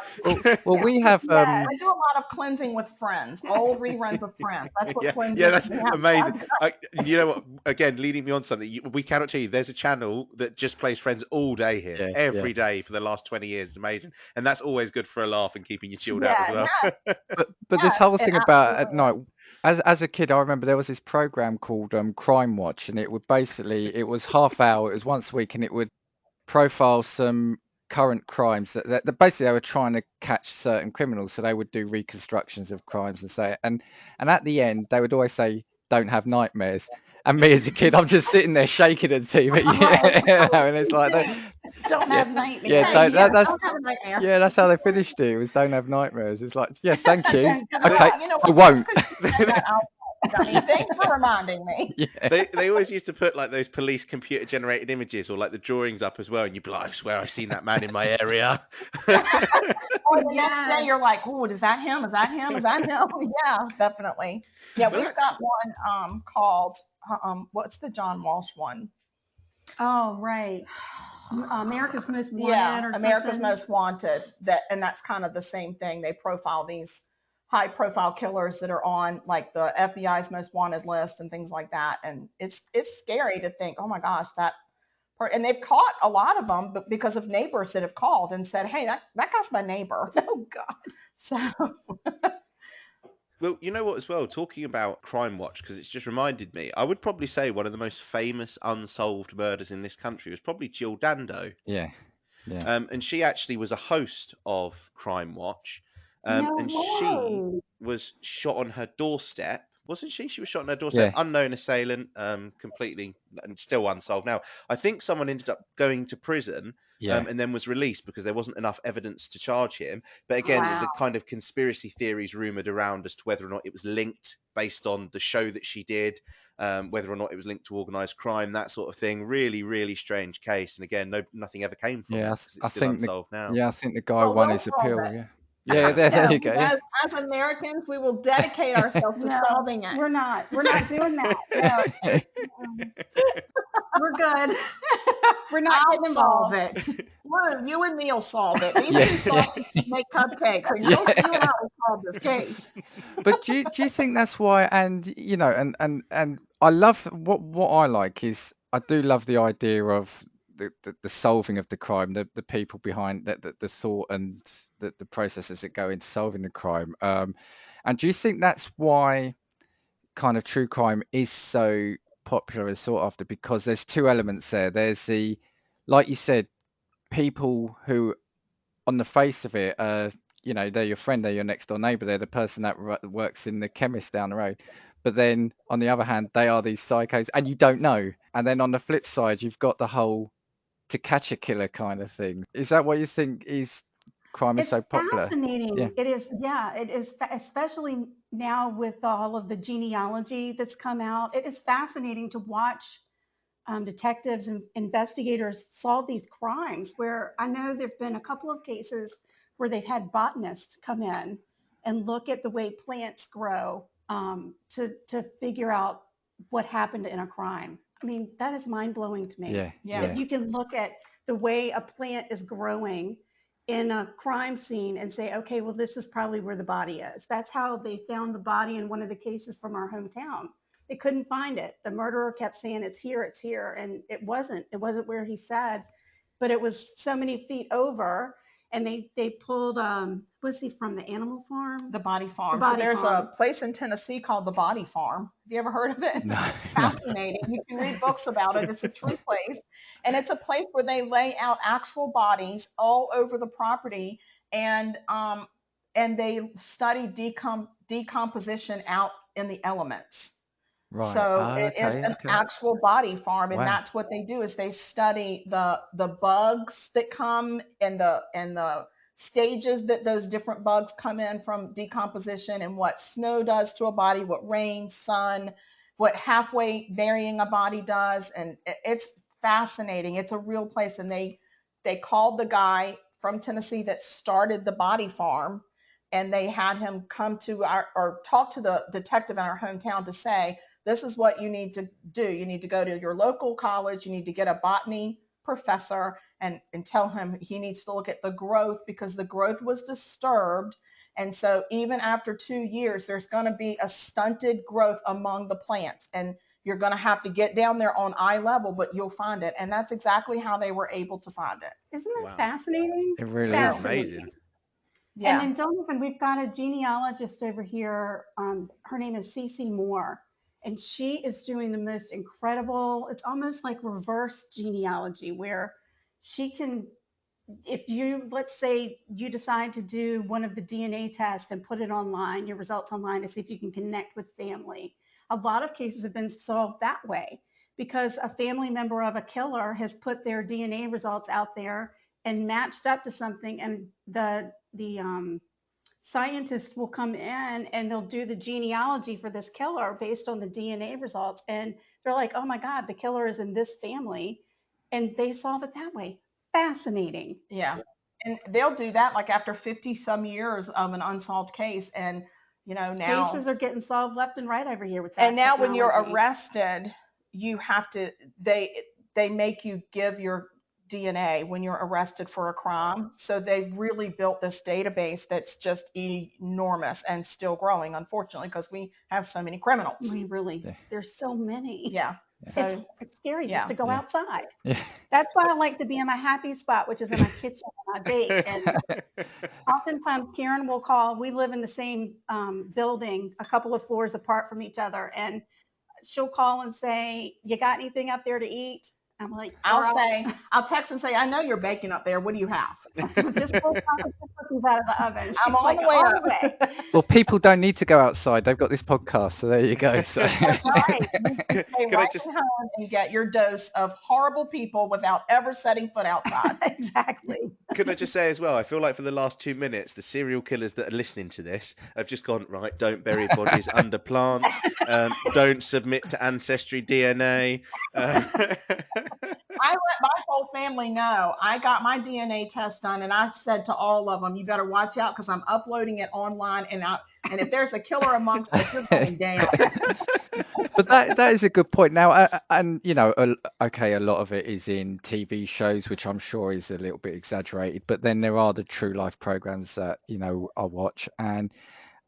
Well, Yeah. we have Yes. I do a lot of cleansing with Friends, old reruns of Friends. That's what cleansing yeah, that's we have amazing. done. You know what? Again, leading me on something, we cannot tell you. There's a channel that just plays Friends all day here, Yeah, every day for the last 20 years. It's amazing, and that's always good for a laugh and keeping you chilled out as Yeah. well. Yes, but this yes, whole it thing about at absolutely night, is. as a kid, I remember there was this program called Crime Watch, and it would basically it was half hour, it was once a week, and it would profile some current crimes that basically they were trying to catch certain criminals, so they would do reconstructions of crimes and say, and at the end they would always say, "Don't have nightmares." And me as a kid, I'm just sitting there shaking at the TV, Right. and it's like, Don't yeah, have yeah, nightmares. don't, Yeah, that's don't have a nightmare. yeah, that's how they finished it. It was "Don't have nightmares." It's like, yeah, thank you. Don't- Okay, You know I what? won't. Just 'cause you said that, Johnny, thanks for reminding me. Yeah, They always used to put like those police computer generated images or like the drawings up as well, and you'd be like, I swear I've seen that man in my area. Or the next day you're Yes. like, "Ooh, is that him? Is that him? Is that him?" Yeah, definitely. Yeah, Well, we've got one called what's the John Walsh one? Oh, right. America's Most Wanted Yeah, or America's something. Most Wanted. That's kind of the same thing. They profile these high profile killers that are on like the FBI's most wanted list and things like that. And it's scary to think, oh my gosh, and they've caught a lot of them, but because of neighbors that have called and said, hey, that guy's my neighbor. Oh God. So Well, you know what, as well, talking about Crime Watch, because it's just reminded me, I would probably say one of the most famous unsolved murders in this country was probably Jill Dando. yeah, yeah. And she actually was a host of Crime Watch. No And she way. was shot on her doorstep. Wasn't she? She was shot on her doorstep. Yeah. Unknown assailant, completely and still unsolved. Now, I think someone ended up going to prison Yeah. and then was released because there wasn't enough evidence to charge him. But again, the wow. kind of conspiracy theories rumored around as to whether or not it was linked based on the show that she did, whether or not it was linked to organized crime, that sort of thing. Really, really strange case. And again, nothing ever came from it Yeah, because I it's still think unsolved now. yeah, I think the guy Well, won we'll his solve appeal. it. Yeah, yeah, there No, you go. Yeah. As Americans, we will dedicate ourselves to no, solving it. we're not. We're not doing that. No, we're good. We're not I'll getting solve involved. it. You and me'll solve it. These Yeah. two salty make cupcakes, and you and I will solve this case. But do you think that's why? And you know, and I love what I like is I do love the idea of the solving of the crime, the people behind the thought and the processes that go into solving the crime. And do you think that's why kind of true crime is so popular and sought after? Because there's two elements there. There's the, like you said, people who on the face of it, you know, they're your friend, they're your next door neighbor, they're the person that works in the chemist down the road. But then on the other hand, they are these psychos and you don't know. And then on the flip side, you've got the whole to catch a killer kind of thing. Is that what you think is crime is It's so popular? fascinating. Yeah. It is. Yeah, it is. Especially now with all of the genealogy that's come out, it is fascinating to watch detectives and investigators solve these crimes. Where I know there've been a couple of cases where they've had botanists come in and look at the way plants grow to figure out what happened in a crime. I mean, that is mind blowing to me. Yeah. Yeah. That you can look at the way a plant is growing in a crime scene and say, okay, well, this is probably where the body is. That's how they found the body in one of the cases from our hometown. They couldn't find it. The murderer kept saying it's here, and it wasn't where he said, but it was so many feet over. and they pulled what's he from, the Animal Farm? The Body Farm. Body so there's Farm. a place in Tennessee called the Body Farm. Have you ever heard of it? No, It's no. fascinating. You can read books about it. It's a true place. And it's a place where they lay out actual bodies all over the property, and they study decomposition out in the elements. Right. So Ah, it is okay. an Okay. actual body farm, and Wow. that's what they do is they study the bugs that come and the stages that those different bugs come in from decomposition, and what snow does to a body, what rain, sun, what halfway burying a body does, and it's fascinating. It's a real place, and they called the guy from Tennessee that started the body farm, and they had him come to or talk to the detective in our hometown to say, this is what you need to do. You need to go to your local college. You need to get a botany professor and tell him he needs to look at the growth, because the growth was disturbed. And so even after 2 years, there's going to be a stunted growth among the plants. And you're going to have to get down there on eye level, but you'll find it. And that's exactly how they were able to find it. Isn't that Wow. fascinating? It really That is. is amazing. Yeah. And then don't even, we've got a genealogist over here. Her name is Cece Moore, and she is doing the most incredible, it's almost like reverse genealogy, where she can, if you, let's say you decide to do one of the DNA tests and put it online, your results online, to see if you can connect with family. A lot of cases have been solved that way because a family member of a killer has put their DNA results out there and matched up to something, and the scientists will come in and they'll do the genealogy for this killer based on the DNA results, and they're like, oh my God, the killer is in this family, and they solve it that way. Fascinating. Yeah. And they'll do that like after 50 some years of an unsolved case. And, now Cases are getting solved left and right over here with that. And now when you're technology. arrested, you have to, they make you give your DNA when you're arrested for a crime. So they've really built this database that's just enormous and still growing, unfortunately, because we have so many criminals. We really, Yeah. there's so many. Yeah. So It's scary yeah. just to go Yeah. outside. Yeah. That's why I like to be in my happy spot, which is in my kitchen, and I bake. And oftentimes Karen will call. We live in the same building, a couple of floors apart from each other, and she'll call and say, "You got anything up there to eat?" I'm like, I'll text and say, I know you're baking up there. What do you have? just pull chocolate chip cookies out of the oven. She's I'm on like, the way on up. the way. Well, people don't need to go outside. They've got this podcast, so there you go. So. That's right. You can stay Can I right just- at home and get your dose of horrible people without ever setting foot outside. Exactly. Can I just say as well, I feel like for the last 2 minutes, the serial killers that are listening to this have just gone, right, don't bury bodies under plants, don't submit to ancestry DNA. I let my whole family know. I got my DNA test done, and I said to all of them, you better watch out because I'm uploading it online, and if there's a killer amongst us, you're going down. But that is a good point. Now, and okay, a lot of it is in TV shows, which I'm sure is a little bit exaggerated. But then there are the true life programs that I watch, and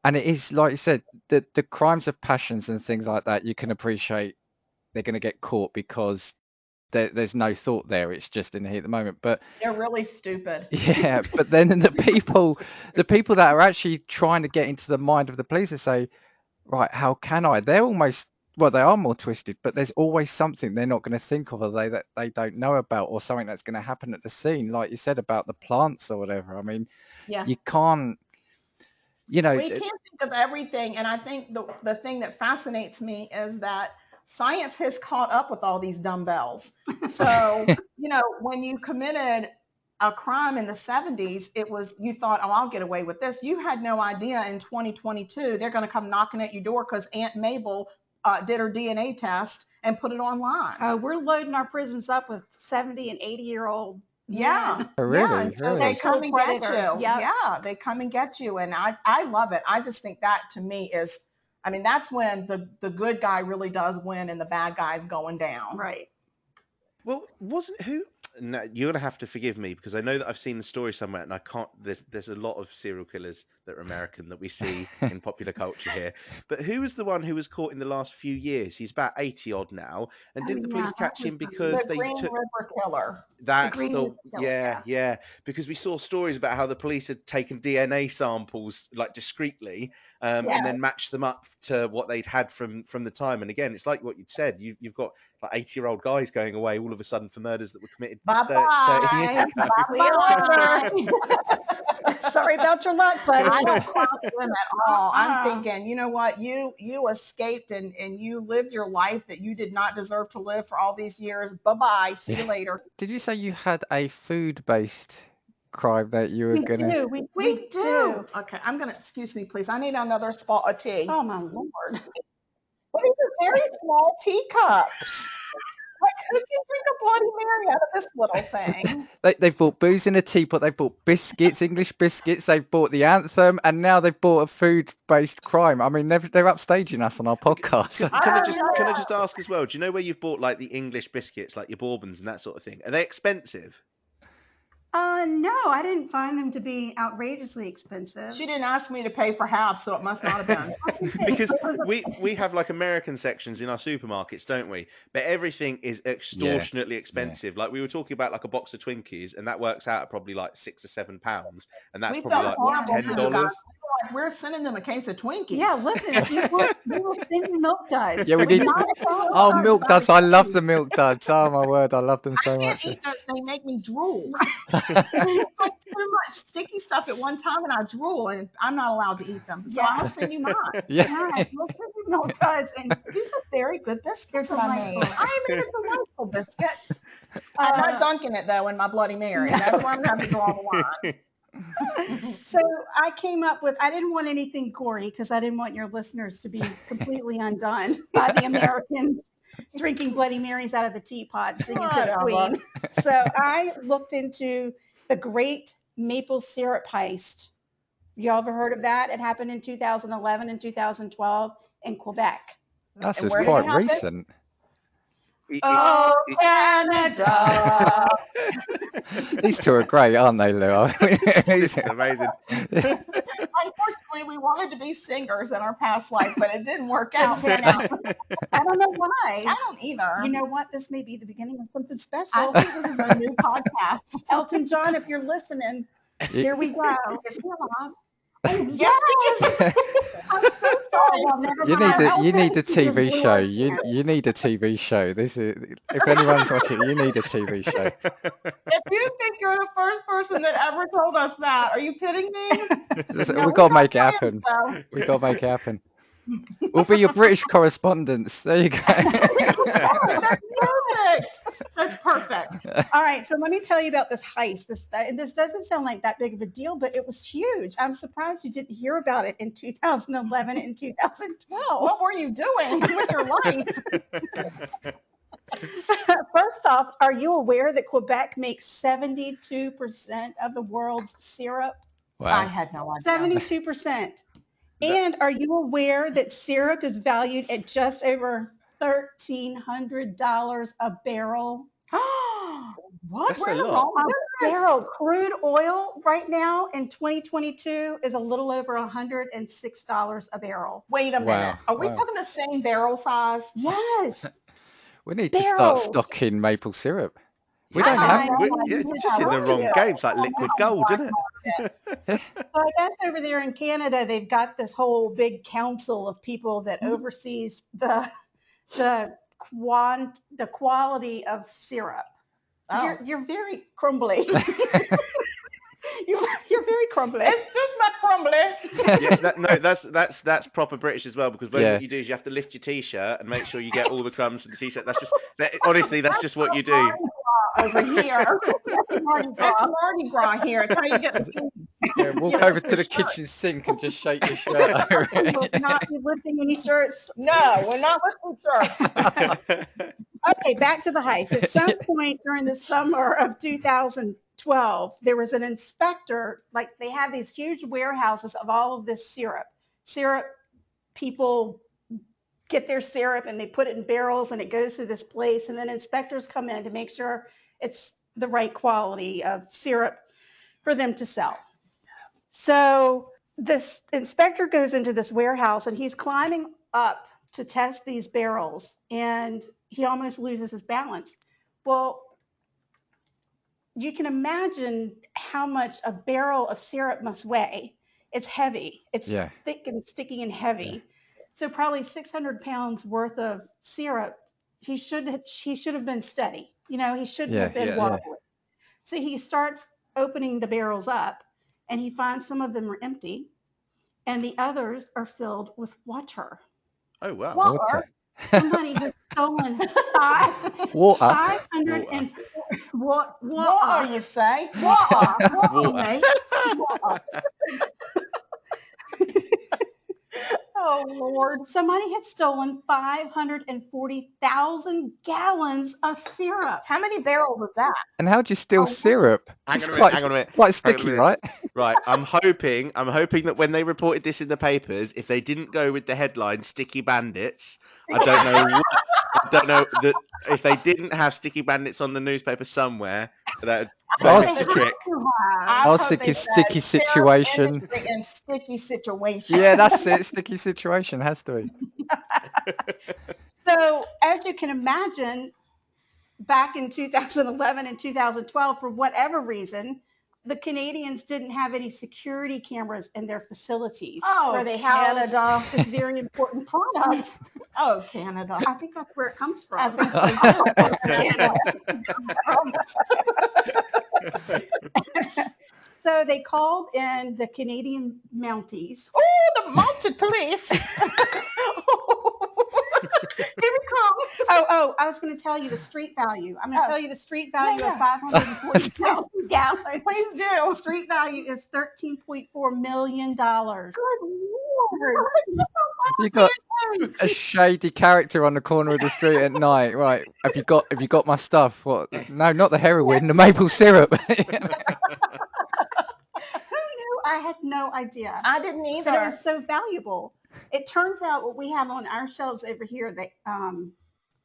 it is like you said, the crimes of passions and things like that. You can appreciate they're going to get caught because there's no thought there. It's just in the heat of the moment. But They're really stupid. yeah, but then the people that are actually trying to get into the mind of the police and say, right, how can I? They're almost, well, they are more twisted, but there's always something they're not going to think of, or that they don't know about, or something that's going to happen at the scene, like you said about the plants or whatever. I mean, Yeah. you can't, We can't think of everything. And I think the thing that fascinates me is that science has caught up with all these dumbbells. So, when you committed a crime in the 70s, you thought, oh, I'll get away with this. You had no idea in 2022, they're going to come knocking at your door because Aunt Mabel did her DNA test and put it online. We're loading our prisons up with 70 and 80-year-old. Yeah. Oh, really? Yeah. And so Really? they come and get Predators. you. Yep. Yeah. They come and get you. And I love it. I just think that to me is, that's when the good guy really does win and the bad guy's going down. Right. Well, wasn't who? No, you're gonna have to forgive me because I know that I've seen the story somewhere, and I can't. There's a lot of serial killers that are American that we see in popular culture here. But who was the one who was caught in the last few years? He's about 80 odd now, and Oh, didn't the yeah, police that catch was him because The they Green took? River Killer. the That's Green the River Killer. yeah, because we saw stories about how the police had taken DNA samples like discreetly, and Yeah. then matched them up to what they'd had from the time. And again, it's like what you'd said. You've got like 80-year-old guys going away all of a sudden for murders that were committed 30 years Bye-bye. ago. Bye-bye. Sorry about your luck, buddy. I don't cross them at all. I'm Uh-uh. thinking, you know what? You escaped and you lived your life that you did not deserve to live for all these years. Bye-bye. See you later. Did you say you had a food-based crime that you were We gonna? do. We do. Okay, I'm gonna excuse me, please. I need another spot of tea. Oh my lord. Well, these are very small teacups. Like, who can drink a Bloody Mary out of this little thing? They've bought booze in a teapot. They've bought biscuits, English biscuits. They've bought the anthem, and now they've bought a food-based crime. I mean, they're upstaging us on our podcast. Can I just ask as well? Do you know where you've bought like the English biscuits, like your bourbons and that sort of thing? Are they expensive? No, I didn't find them to be outrageously expensive. She didn't ask me to pay for half, so it must not have been. Because we have like American sections in our supermarkets, don't we? But everything is extortionately expensive. Like we were talking about like a box of Twinkies, and that works out at probably like £6 or £7, and that's We probably felt like horrible for you $10. guys. We're sending them a case of Twinkies. Yeah, listen, we were thinking milk duds. Yeah, we need. Oh, milk duds! I love the milk duds. Oh my word, I love them so I can't much. eat those. They make me drool. It's like too much sticky stuff at one time, and I drool, and I'm not allowed to eat them. So Yeah. I'll send you mine. Yeah. Yes, we'll send you milk duds, and These are very good biscuits They're that I made. delightful. I made a delightful biscuit. I'm not dunking it though in my Bloody Mary. That's where I'm going to have to draw the line. So I came up with, I didn't want anything gory because I didn't want your listeners to be completely undone by the Americans drinking Bloody Marys out of the teapot, singing to the Whatever. Queen. So I looked into the Great Maple Syrup Heist. You ever heard of that? It happened in 2011 and 2012 in Quebec. That's And just where did it quite happen? recent. Oh, Canada. These two are great, aren't they, Lou? This is amazing. Unfortunately, we wanted to be singers in our past life, but it didn't work out. I don't know why. I don't either. You know what? This may be the beginning of something I special. think this is a new podcast. Elton John, if you're listening, here we go. Is he alive? Yes. I'm so sorry. Well, never You mind. need Elton, a he was TV show. brilliant. You need a TV show. This is if anyone's watching, you need a TV show. If you think you're the first person that ever told us that, are you kidding me? No, We've got to we make it got happen. plans, though. We've got to make it happen. We'll be your British correspondents. There you go. Oh, that's perfect. That's perfect. All right, so let me tell you about this heist. This doesn't sound like that big of a deal, but it was huge. I'm surprised you didn't hear about it in 2011 and 2012. What were you doing with your life? First off, are you aware that Quebec makes 72% of the world's syrup? I Wow. had no idea. 72%. And are you aware that syrup is valued at just over $1,300 a barrel? What? That's We're a in the lot. wrong A business. barrel. Crude oil right now in 2022 is a little over $106 a barrel. Wait a minute. Wow, Are we wow. talking the same barrel size? Yes. We need to start Barrels. stocking maple syrup. We I don't know. have. We're just in the wrong game. It's like liquid gold, isn't it? So I guess over there in Canada, they've got this whole big council of people that oversees the quality of syrup. Oh. You're very crumbly. you're very crumbly. It's just my crumbly. Yeah, that's proper British as well, because what Yeah. you do is you have to lift your t-shirt and make sure you get all the crumbs from the t-shirt. Honestly, that's just what you do. Over here. That's Mardi Gras here. It's how you get the Yeah, walk over to the kitchen sink and just shake your shirt over We will it. not be lifting any shirts. No, we're not lifting shirts. Okay, back to the heist. At some point during the summer of 2012, there was an inspector, like they have these huge warehouses of all of this syrup. Syrup people get their syrup and they put it in barrels and it goes to this place. And then inspectors come in to make sure it's the right quality of syrup for them to sell. So this inspector goes into this warehouse and he's climbing up to test these barrels and he almost loses his balance. Well, you can imagine how much a barrel of syrup must weigh. It's heavy. It's thick and sticky and heavy. Yeah. So probably 600 pounds worth of syrup. He should have been steady. He shouldn't have been wobbly. Yeah. So he starts opening the barrels up and he finds some of them are empty and the others are filled with water. Oh, wow. Water. Somebody has stolen 504. What you say? Water. Oh, Lord. Somebody had stolen 540,000 gallons of syrup. How many barrels is that? And how do you steal syrup? Hang on a minute. Quite sticky, right? Right. I'm hoping that when they reported this in the papers, if they didn't go with the headline "Sticky Bandits," I don't know that if they didn't have Sticky Bandits on the newspaper somewhere, that was the trick. I was thinking sticky situation. And sticky situation. Yeah, that's it. Sticky situation has to be. So, as you can imagine, back in 2011 and 2012, for whatever reason, the Canadians didn't have any security cameras in their facilities where they housed this very important product. Oh, Canada. I think that's where it comes from. I think so. So they called in the Canadian Mounties. Oh, the mounted police. Here we come. Oh, I was going to tell you the street value. I'm going to tell you the street value of 540,000 gallons. Please do. The street value is $13.4 million. Good Lord. You got a shady character on the corner of the street at night, right? Have you got my stuff? What? No, not the heroin, the maple syrup. Who knew? I had no idea. I didn't either. But it was so valuable. It turns out what we have on our shelves over here, that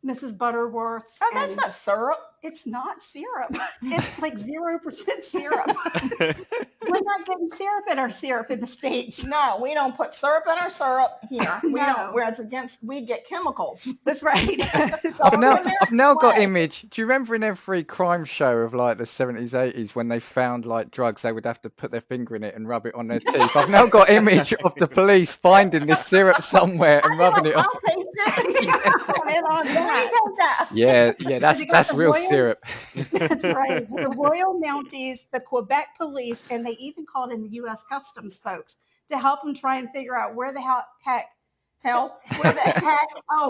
Mrs. Butterworth's. Oh, that's not syrup. It's not syrup. It's like 0% syrup. We're not getting syrup in our syrup in the States. No, we don't put syrup in our syrup here. We No. don't. Where it's against, we get chemicals. That's right. I've now got image. Do you remember in every crime show of like the 70s, 80s when they found like drugs, they would have to put their finger in it and rub it on their teeth? I've now got image of the police finding this syrup somewhere and rubbing it on. I'll taste it. Yeah, that's real syrup. That's right. The Royal Mounties, the Quebec Police, and they even called in the U.S. Customs folks to help them try and figure out where the heck. Oh,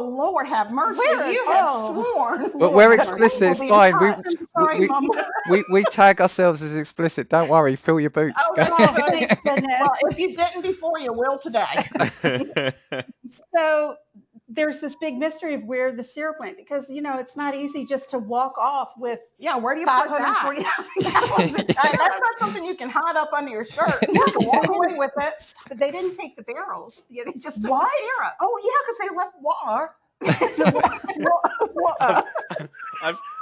Lord have mercy. You have sworn. But we're explicit. It's fine. We tag ourselves as explicit. Don't worry. Fill your boots. Oh, thank goodness. Well, if you didn't before, you will today. So there's this big mystery of where the syrup went because, it's not easy just to walk off with where do you put that? 540,000 gallons. That's not something you can hide up under your shirt. Just walk away with it. But they didn't take the barrels. Yeah, they just took What? the syrup. Oh, yeah, because they left water.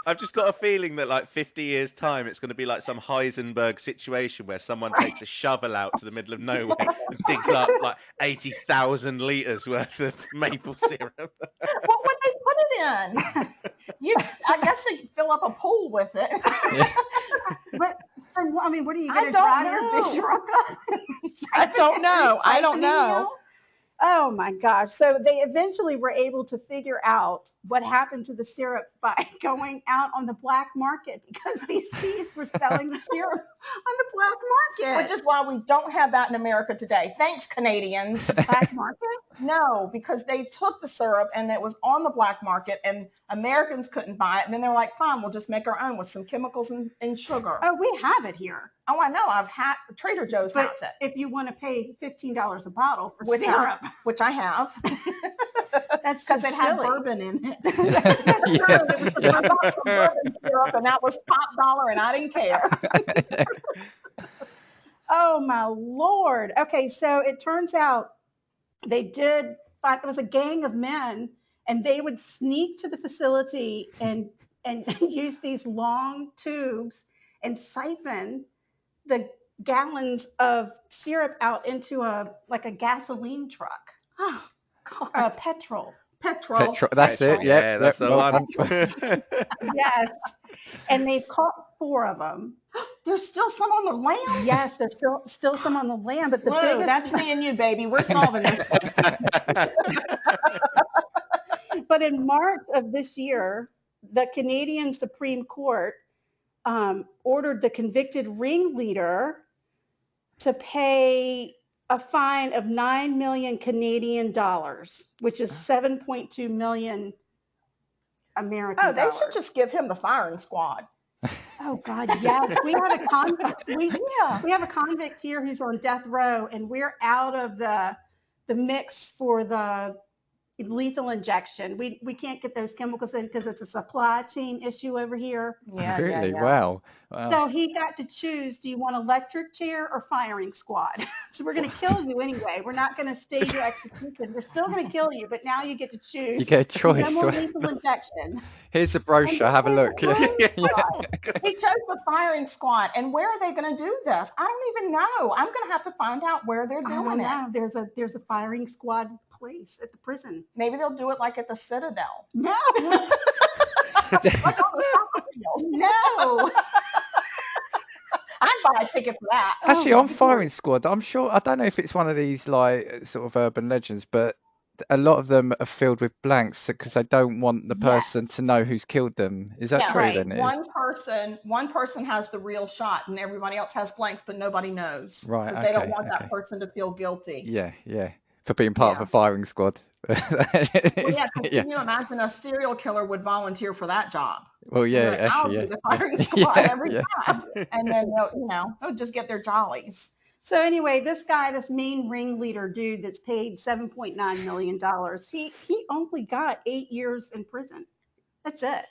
I've just got a feeling that like 50 years time it's going to be like some Heisenberg situation where someone takes a shovel out to the middle of nowhere and digs up like 80,000 litres worth of maple syrup. What would they put it in? I guess they could fill up a pool with it. Yeah. But what are you going to drive your big truck up? I don't know. Oh my gosh. So they eventually were able to figure out what happened to the syrup by going out on the black market because these thieves were selling the syrup on the black market. Which is why we don't have that in America today. Thanks, Canadians. Black market? No, because they took the syrup and it was on the black market and Americans couldn't buy it. And then they're like, fine, we'll just make our own with some chemicals and sugar. Oh, we have it here. Oh, I know. I've had Trader Joe's has it. If you want to pay $15 a bottle for With syrup, which I have. That's because just it had silly. bourbon in it. I bought some bourbon syrup and that was top dollar and I didn't care. Oh my Lord. Okay, so it turns out they did it was a gang of men, and they would sneak to the facility and use these long tubes and siphon the gallons of syrup out into a gasoline truck. Oh, God. Petrol. Petrol. That's it. Yeah, Yep, that's yep, the well one. done. Yes. And they've caught 4 of them. There's still some on the land? Yes, there's still some on the land, but the Lou, biggest that's me and you, baby. We're solving this one. But in March of this year, the Canadian Supreme Court ordered the convicted ringleader to pay a fine of 9 million Canadian dollars, which is 7.2 million American Oh, they dollars. should just give him the firing squad. Oh God, yes. We have a convict. We have a convict here who's on death row, and we're out of the mix for the lethal injection. We can't get those chemicals in because it's a supply chain issue over here. Yeah, Really? yeah. Wow. So he got to choose, do you want electric chair or firing squad? So we're going to kill you anyway. We're not going to stage your execution. We're still going to kill you, but now you get to choose. You get a choice. No more lethal injection. Here's a brochure. Have a look. He chose the firing squad. And where are they going to do this? I don't even know. I'm going to have to find out where they're I don't doing it. know. There's a firing squad place at the prison. Maybe they'll do it like at the Citadel. No. Like on the battlefield. No. I'd buy a ticket for that. Actually, Oh, on Firing Squad, I'm sure, I don't know if it's one of these like sort of urban legends, but a lot of them are filled with blanks because they don't want the person Yes. to know who's killed them. Is that Yeah, true right. then? It is? One person has the real shot and everybody else has blanks, but nobody knows. Right, Because they don't okay, want that okay. person to feel guilty. Yeah, yeah. For being part of Yeah. a firing squad. Well, yeah, 'cause Yeah. can you imagine a serial killer would volunteer for that job? Well, yeah, Like, I'll actually, be yeah. the firing Yeah, squad yeah, every yeah. time. And then they'll just get their jollies. So anyway, this guy, this main ringleader dude that's paid $7.9 million, he only got 8 years in prison. That's it.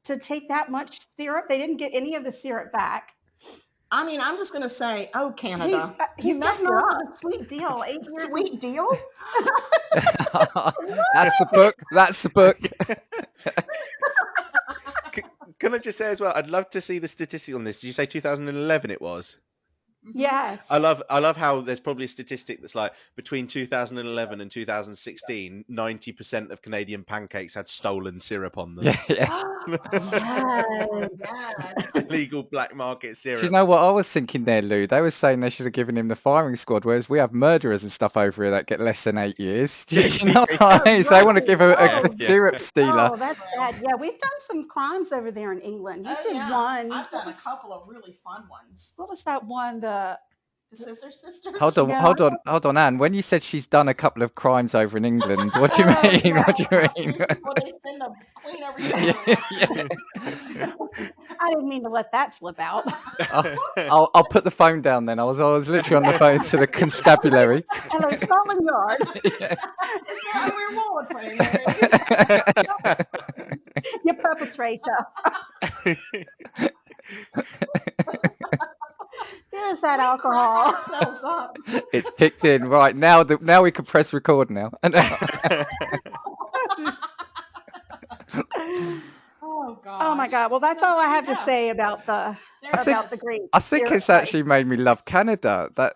To take that much syrup, they didn't get any of the syrup back. I mean, I'm just going to say, oh, Canada, He's you messed getting it off up. with a sweet deal. 8 years. Sweet deal? That's the book. That's the book. Can I just say as well, I'd love to see the statistic on this. Did you say 2011 it was? Yes. I love how there's probably a statistic that's like between 2011 and 2016, 90% of Canadian pancakes had stolen syrup on them. Yeah, yeah. Yes. Illegal black market syrup. Do you know what I was thinking there, Lou? They were saying they should have given him the firing squad, whereas we have murderers and stuff over here that get less than 8 years. Do you know what I mean? So they want to give a Yeah. syrup stealer. Oh, that's bad. Yeah, we've done some crimes over there in England. You did one. I've done a couple of really fun ones. What was that one? The Scissor Sisters. Hold on, Yeah. hold on, Anne. When you said she's done a couple of crimes over in England, what do you Oh, mean? yeah. What do you mean? These people, they spin the queen every Yeah, time. yeah. I didn't mean to let that slip out. I'll put the phone down then. I was literally on the phone to the constabulary. Hello, Scotland Yard. Yeah. Is there a reward for you? Your perpetrator. There's that alcohol. Ourselves up. It's kicked in right now. Now we can press record now. Oh God. Oh my God. Well, that's all I have to say about the great. I think syrup it's fight. actually made me love Canada. That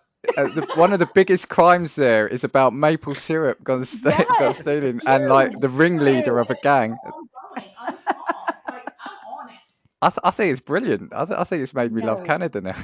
one of the biggest crimes there is about maple syrup gone stealing, and like the ringleader of a gang. Unsolved. Like, I'm on it. I think it's brilliant. I think it's made me love No. Canada now.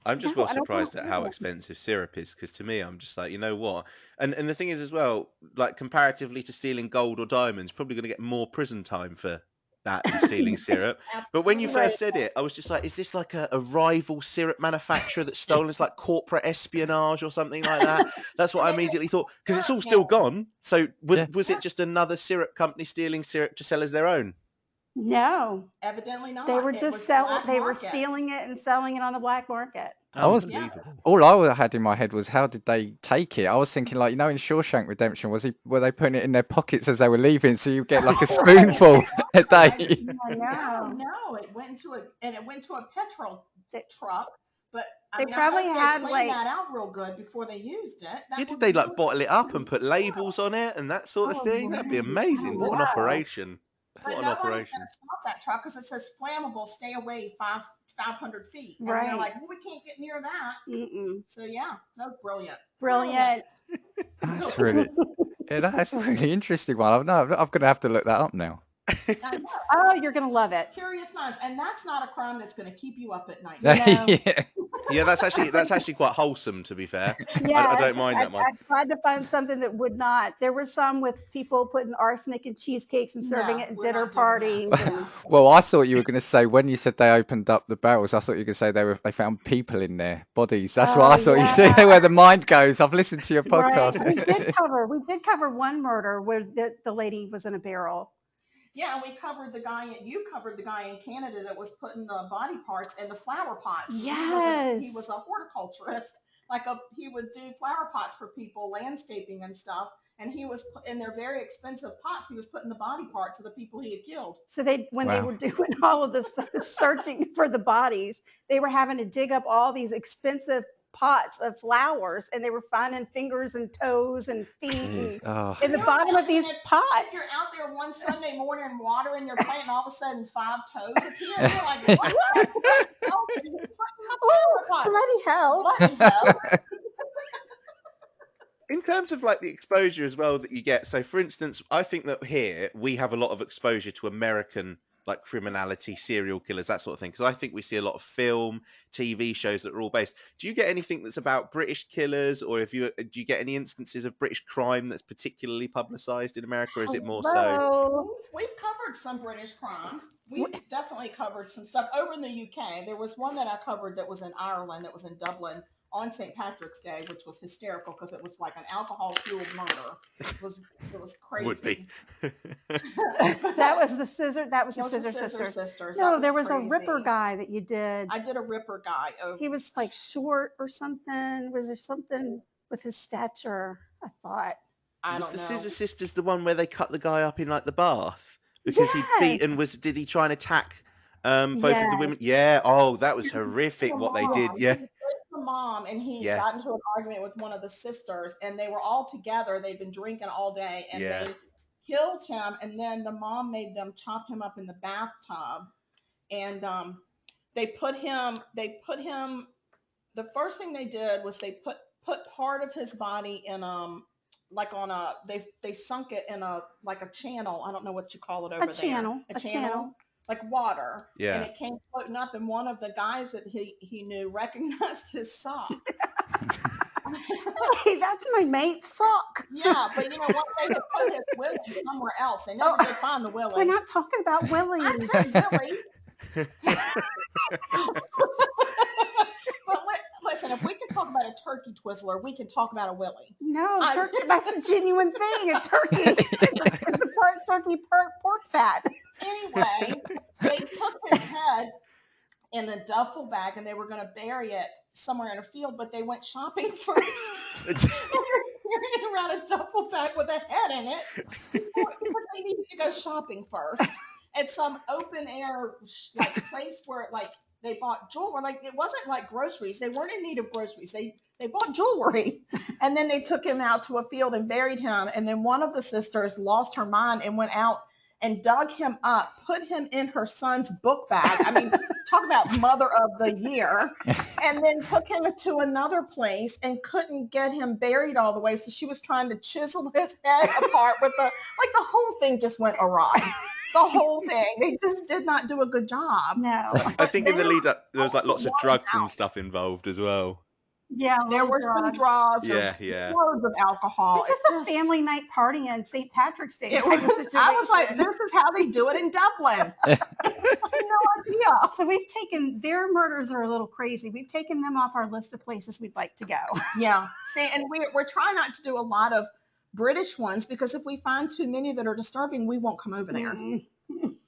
I'm just No, well I don't surprised want at how that. expensive syrup is, because to me, I'm just like, you know what? And the thing is as well, like comparatively to stealing gold or diamonds, probably going to get more prison time for that than stealing syrup. But when you first said it, I was just like, is this like a rival syrup manufacturer that's stolen? It's like corporate espionage or something like that. That's what I immediately thought, because it's all still gone. So was it just another syrup company stealing syrup to sell as their own? No, Evidently not. they were It just was selling. black They were market. stealing it and selling it on the black market. Unbelievable. All I had in my head was, how did they take it? I was thinking, like, in Shawshank Redemption, were they putting it in their pockets as they were leaving, so you get like a spoonful a day? I know. No, it went into a petrol truck. But I They mean, I probably hope had, cleaned like- that out real good before they used it. That Did would they really like bottle it up and put wow. labels on it and that sort of Oh, thing? That'd be right. amazing. What an Wow. operation! But What an nobody's operation! going to stop that truck because it says flammable, stay away 500 feet. And Right. they're like, well, we can't get near that. Mm-mm. So yeah, that was brilliant. Brilliant. That's really, yeah, that's a really interesting one. I'm going to have to look that up now. I know. Oh, you're gonna love it. Curious minds, and that's not a crime that's going to keep you up at night. No. Yeah. Yeah, that's actually quite wholesome. To be fair, I Yes, don't mind that one. I tried to find something that would not. There were some with people putting arsenic in cheesecakes and serving No, it at we're dinner not doing that. parties. And, Well, I thought you were going to say when you said they opened up the barrels, I thought you were going to say they found people in there, bodies. That's what I thought you said. yeah. Where the mind goes. I've listened to your right. podcast. We did cover one murder where the lady was in a barrel. Yeah, and you covered the guy in Canada that was putting the body parts in the flower pots. Yes. He was a horticulturist. He would do flower pots for people, landscaping and stuff. And he was in their very expensive pots. He was putting the body parts of the people he had killed. So when they Wow. were doing all of this searching for the bodies, they were having to dig up all these expensive pots of flowers, and they were finding fingers and toes and feet Jeez. Oh. in the bottom of these pots. If you're out there one Sunday morning watering your plant, and all of a sudden 5 toes appear, you're like, what the hell? Bloody hell! Bloody hell! In terms of like the exposure as well that you get, so for instance, I think that here we have a lot of exposure to American like criminality, serial killers, that sort of thing, because I think we see a lot of film, TV shows that are all based. Do you get anything that's about British killers, or do you get any instances of British crime that's particularly publicised in America, or is it more so? Hello. We've covered some British crime. We've definitely covered some stuff over in the UK. There was one that I covered that was in Ireland, that was in Dublin on St. Patrick's Day, which was hysterical because it was like an alcohol-fueled murder. It was crazy. Would be. That was the Scissor Scissor Sisters. That No, there was a crazy. Ripper guy that you did. I did a Ripper guy. He was like short or something. Was there something with his stature? I thought. I Was don't the know. Scissor Sisters the one where they cut the guy up in like the bath because he'd beaten? Did he try and attack both of the Yes. women? Yeah. Oh, that was horrific what they did. Yeah. The mom, and he Yeah. got into an argument with one of the sisters, and they were all together. They'd been drinking all day, and Yeah. they killed him. And then the mom made them chop him up in the bathtub, and they put him. The first thing they did was they put part of his body in like on a they sunk it in a like a channel. I don't know what you call it over there. A channel. Like water. Yeah. And it came floating up, and one of the guys that he knew recognized his sock. Hey, that's my mate's sock. Yeah, but you know what? They had put his Willie somewhere else. They never did find the Willie. We're not talking about Willie. I said Willie. But listen, if we can talk about a turkey Twizzler, we can talk about a Willie. No, turkey. That's a genuine thing. A turkey. It's a part turkey, part pork fat. Anyway, they took his head in a duffel bag, and they were going to bury it somewhere in a field, but they went shopping first. Carrying around a duffel bag with a head in it because they needed to go shopping first at some open air like place where like they bought jewelry. Like it wasn't like groceries. They weren't in need of groceries. They bought jewelry, and then they took him out to a field and buried him. And then one of the sisters lost her mind and went out and dug him up, put him in her son's book bag. I mean, talk about mother of the year. And then took him to another place and couldn't get him buried all the way. So she was trying to chisel his head apart with the whole thing just went awry. The whole thing. They just did not do a good job. No. I think in the lead up there was like lots of drugs and stuff involved as well. Yeah, There were some drugs. Yeah, There was yeah. loads of alcohol. It's just a family night party on St. Patrick's Day. It type of was, I was like, situation. this is how they do it in Dublin. I had no idea. So we've taken their murders are a little crazy. We've taken them off our list of places we'd like to go. Yeah. See, and we're trying not to do a lot of British ones because if we find too many that are disturbing, we won't come over there. Mm.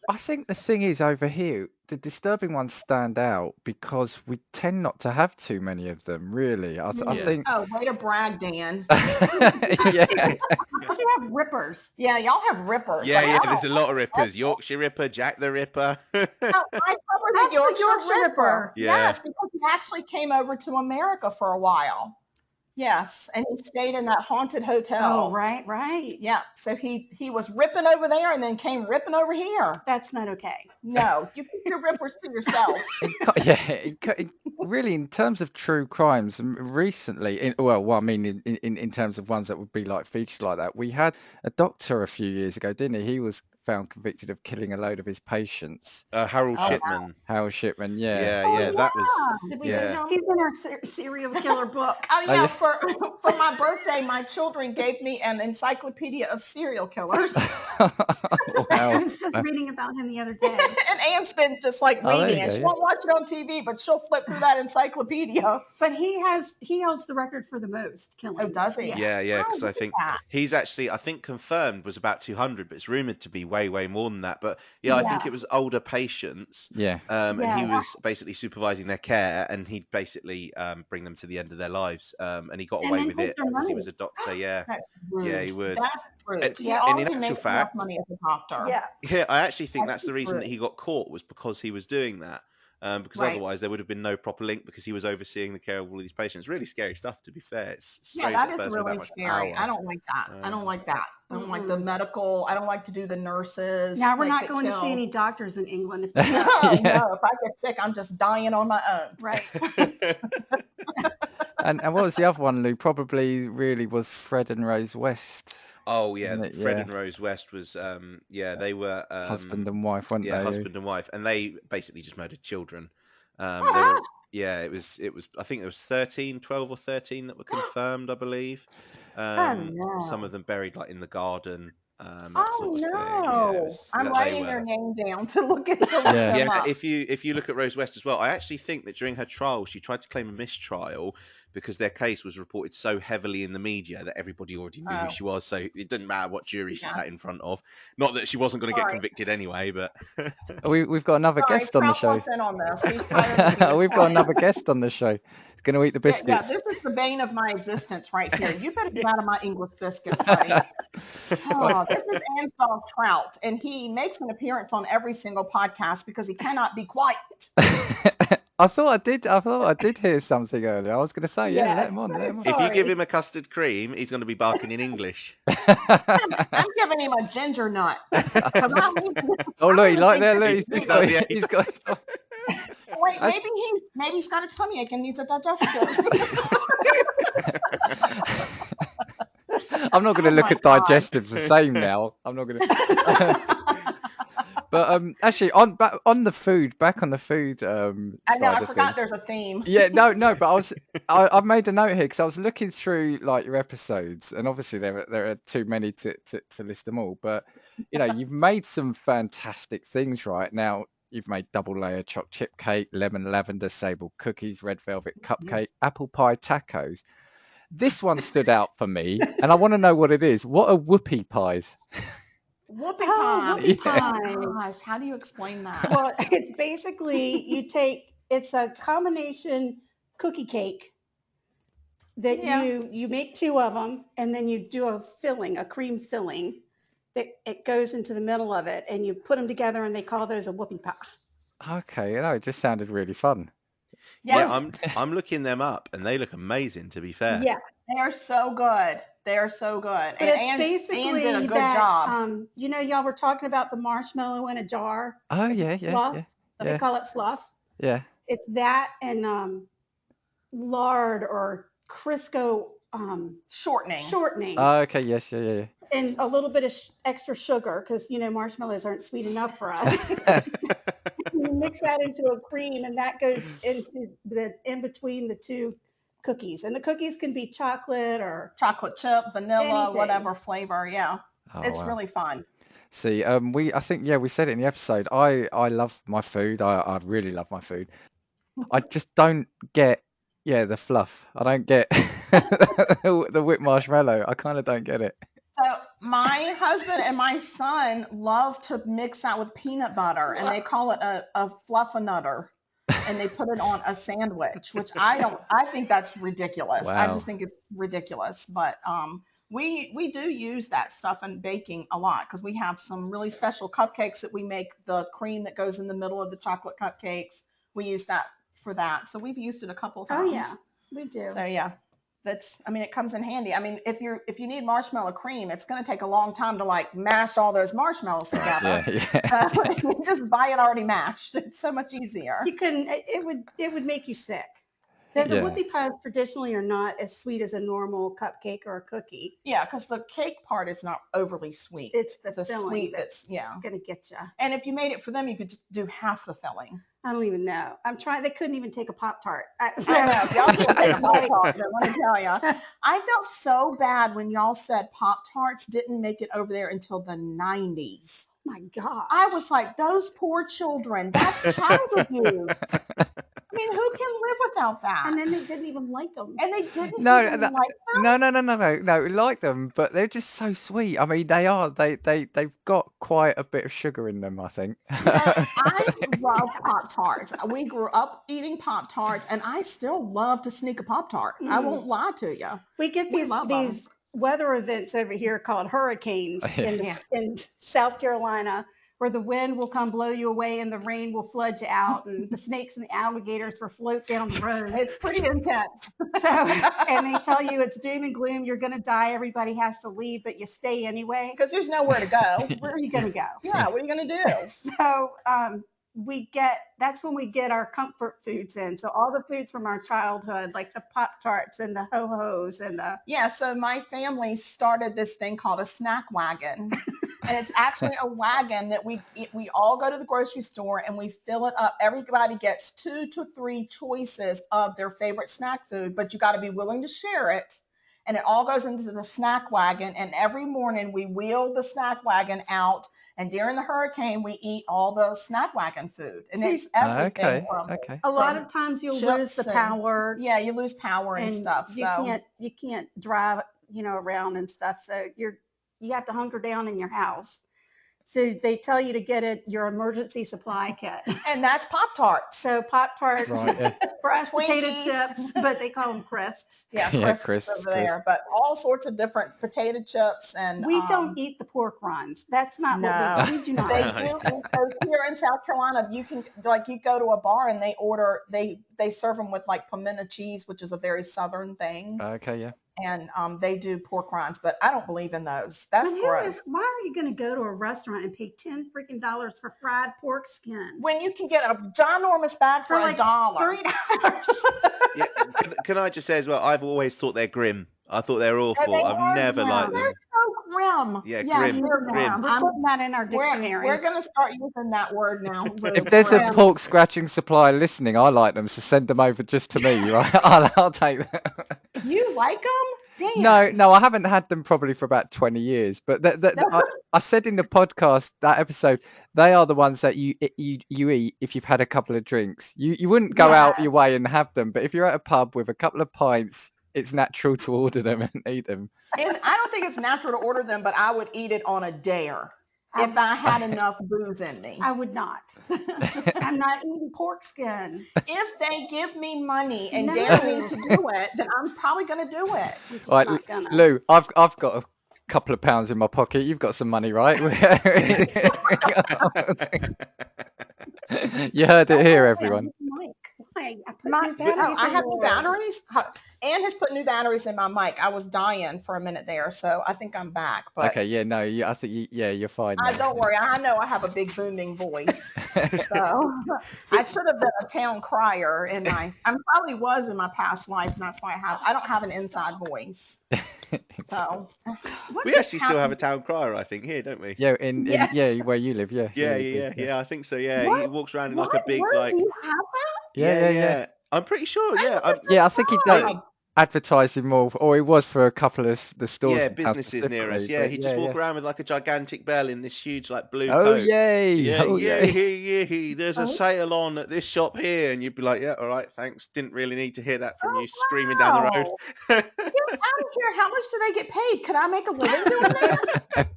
I think the thing is over here, the disturbing ones stand out because we tend not to have too many of them. Really, I Yeah. think. Oh, way to brag, Dan. Yeah. But you have rippers. Yeah, y'all have rippers. Yeah, Like, yeah. oh, There's a lot of rippers. Yorkshire Ripper, Jack the Ripper. I covered the That's the Yorkshire, Yorkshire Ripper. Ripper. Yeah. Yes, because he actually came over to America for a while. Yes, and he stayed in that haunted hotel. Oh, right. Yeah, so he was ripping over there and then came ripping over here. That's not okay. No, you keep your rippers to yourselves. Really, in terms of true crimes, recently, in terms of ones that would be like featured like that, we had a doctor a few years ago, didn't he? He was found convicted of killing a load of his patients. Harold Oh, Shipman. Harold Shipman, yeah. Yeah, that was. Did we Yeah. do him? He's in our serial killer book. Oh yeah, yeah. for my birthday, my children gave me an encyclopedia of serial killers, I Wow. was just reading about him the other day. and Anne's been just like Oh, there reading you it. go, She yeah. won't watch it on TV, but she'll flip through that encyclopedia. But he holds the record for the most killings. Oh, does he? Yeah, because Oh, I look at think that. he's actually, I think confirmed was about 200, but it's rumored to be way, way more than that. But yeah, I think Yeah. it was older patients, Yeah. and he Yeah. was basically supervising their care, and he'd basically bring them to the end of their lives, and he got And away then with take it their because he money. was a doctor. Yeah, That's rude. yeah, he would. That's rude. And, He Yeah. and in already actual makes enough fact, money as a doctor. Yeah. yeah, I actually think That's that's the reason that rude. he got caught was because he was doing that. Because Right. otherwise there would have been no proper link because he was overseeing the care of all of these patients. Really scary stuff, to be fair. It's Yeah, strange that that a is person with that really much scary. I power. don't like that. I don't like that. I don't like the Mm-mm. medical. I don't like to do the nurses. Now we're like, not that going to see kill. any doctors in England. If No, Yeah. no. If I get sick, I'm just dying on my own. Right. And what was the other one, Lou? Probably really was Fred and Rose West, Oh yeah, wasn't it? Fred Yeah. and Rose West was they were Husband and wife, weren't yeah, they? husband and wife, and they basically just murdered children. They were it was I think there was 12 or 13 that were confirmed, I believe. Some no. of them buried like in the garden, that Oh sort of thing. Yeah, it no. was I'm they writing their were. name down to look Yeah. them Yeah, up. if you look at Rose West as well, I actually think that during her trial she tried to claim a mistrial because their case was reported so heavily in the media that everybody already knew who Oh, she was, so it didn't matter what jury she yeah. sat in front of. Not that she wasn't going to get Sorry. convicted anyway, but We've got another Sorry, guest on the Trout show. wants in on this. He's tired of being We've got quiet. another guest on the show. He's going to eat the Yeah, biscuits. this is the bane of my existence right here. You better get out of my English biscuits, buddy. Oh, this is Ann's dog Trout, and he makes an appearance on every single podcast because he cannot be quiet. I thought I did hear something earlier. I was going to say, yeah, let Yes, him on, so let him on. if you give sorry. him a custard cream, he's going to be barking in English. I'm giving him a ginger nut. 'Cause I don't Oh, I look, don't he even like think that. Look, this he's is got, Yeah, he's got. Wait, Actually- maybe he's got a tummy ache and needs a digestive. I'm not going to Oh look my at God. digestives the same now. I'm not going to. But actually, on the food, back on the food I know, side I of forgot things. there's a theme. Yeah, no, but I've made a note here because I was looking through like your episodes, and obviously there are too many to list them all. But you've made some fantastic things right now. You've made double layer chocolate chip cake, lemon lavender sable cookies, red velvet cupcake, apple pie tacos. This one stood out for me, and I want to know what it is. What are whoopie pies? Whoopie Oh, pie. whoopie Yeah. pies. Gosh, how do you explain that? Well, it's basically it's a combination cookie cake that Yeah. you make two of them, and then you do a cream filling that it goes into the middle of it, and you put them together, and they call those a whoopie pie. Okay, it just sounded really fun. Yeah, Yes, I'm looking them up, and they look amazing. To be fair, Yeah, they are so good. They are so good. but And it's basically Ann did a good that job. y'all were talking about the marshmallow in a jar, Oh the yeah, fluff. They yeah, call it fluff. yeah. It's that and lard or Crisco Shortening. shortening. Oh, okay, yes, yeah. And a little bit of extra sugar because marshmallows aren't sweet enough for us. You mix that into a cream, and that goes into the in between the two cookies. And the cookies can be chocolate or Chocolate chip, vanilla, anything. whatever flavor. Yeah. Oh, It's wow. really fun. See, I think we said it in the episode. I love my food. I really love my food. I just don't get the fluff. I don't get the whipped marshmallow. I kind of don't get it. So my husband and my son love to mix that with peanut butter, and they call it a fluffernutter, and they put it on a sandwich, which I think that's ridiculous. I Wow. just think it's ridiculous. But we do use that stuff in baking a lot because we have some really special cupcakes that we make. The cream that goes in the middle of the chocolate cupcakes, we use that for that. So we've used it a couple times. Oh yeah, we do. So yeah. It comes in handy. I mean, if you need marshmallow cream, it's going to take a long time to like mash all those marshmallows together. Yeah. You just buy it already mashed. It's so much easier. You couldn't. It would make you sick. The Yeah. whoopie pies traditionally are not as sweet as a normal cupcake or a cookie. Yeah, because the cake part is not overly sweet. It's the filling sweet that's gonna get you. And if you made it for them, you could just do half the filling. I don't even know. I'm trying. They couldn't even take a Pop-Tart. I know. Y'all can't take a Pop-Tart, but let me tell you. I felt so bad when y'all said Pop-Tarts didn't make it over there until the 90s. My God. I was like, those poor children. That's child abuse. I mean, who can live without that? And then they didn't even like them. And they didn't No, even like them? no, like them, but they're just so sweet. I mean, they've got quite a bit of sugar in them, I think. So I love Pop-Tarts. We grew up eating Pop-Tarts, and I still love to sneak a Pop-Tart. I won't lie to you. We get these weather events over here called hurricanes in South Carolina, where the wind will come blow you away and the rain will flood you out, and the snakes and the alligators will float down the road. It's pretty intense. So, and they tell you it's doom and gloom. You're going to die. Everybody has to leave, but you stay anyway. Because there's nowhere to go. Where are you going to go? Yeah, what are you going to do? So that's when we get our comfort foods in. So all the foods from our childhood, like the Pop-Tarts and the Ho-Hos and the... Yeah, so my family started this thing called a snack wagon. And it's actually a wagon that we all go to the grocery store and we fill it up. Everybody gets 2 to 3 choices of their favorite snack food, but you got to be willing to share it. And it all goes into the snack wagon. And every morning we wheel the snack wagon out. And during the hurricane, we eat all the snack wagon food. And it's everything A lot of times you'll lose the power. Yeah, you lose power and stuff. You can't drive, around and stuff. So you have to hunker down in your house. So they tell you to get your emergency supply kit. And that's Pop-Tarts. So Pop-Tarts, fresh potato Twinkies. Chips, but they call them crisps. Yeah, crisps over there. But all sorts of different potato chips. And we don't eat the pork rinds. That's not what we do not. They do. Here in South Carolina, you can, you go to a bar and they serve them with like pimento cheese, which is a very Southern thing. Okay, yeah. And they do pork rinds, but I don't believe in those. That's gross. Why are you going to go to a restaurant and pay $10 freaking for fried pork skin when you can get a ginormous bag for like $1? $3. Yeah, can I just say as well? I've always thought they're grim. I thought they're awful. I've never liked them. They're so grim. Yeah, yes, grim. I'm putting that in our dictionary. We're going to start using that word now. If there's a pork scratching supplier listening, I like them, so send them over just to me, right? I'll take them. You like them? Damn. No, I haven't had them probably for about 20 years. But I said in the podcast, that episode, they are the ones that you eat if you've had a couple of drinks. You wouldn't go out your way and have them, but if you're at a pub with a couple of pints, it's natural to order them and eat them. And I don't think it's natural to order them, but I would eat it on a dare if I had enough booze in me. I would not. I'm not eating pork skin. If they give me money and dare me to do it, then I'm probably going to do it. All right, Lou, I've got a couple of pounds in my pocket. You've got some money, right? You heard it here, everyone. I have new batteries. Anne has put new batteries in my mic. I was dying for a minute there, so I think I'm back. But okay, yeah, no, I think you're fine. Don't worry. I know I have a big booming voice, so I should have been a town crier in my. I probably was in my past life, and that's why I don't have an inside voice. So we actually still have a town crier, I think, here, don't we? Yeah, in where you live, yeah. Yeah, I think so. Yeah, he walks around in like a big Where do you have that? Yeah. I'm pretty sure. Yeah, I think he does. advertising more, or it was for a couple of the stores Yeah, in town businesses near us. specifically. Yeah, But he'd just yeah. walk around with like a gigantic bell in this huge like blue Oh coat. yay! Yeah, Oh yay, yay! yay, there's a Oh, sale on at this shop here. And you'd be like, yeah, all right, thanks. Didn't really need to hear that from Oh you screaming down the road. wow! Get out of here! How much do they get paid? Could I make a living doing that?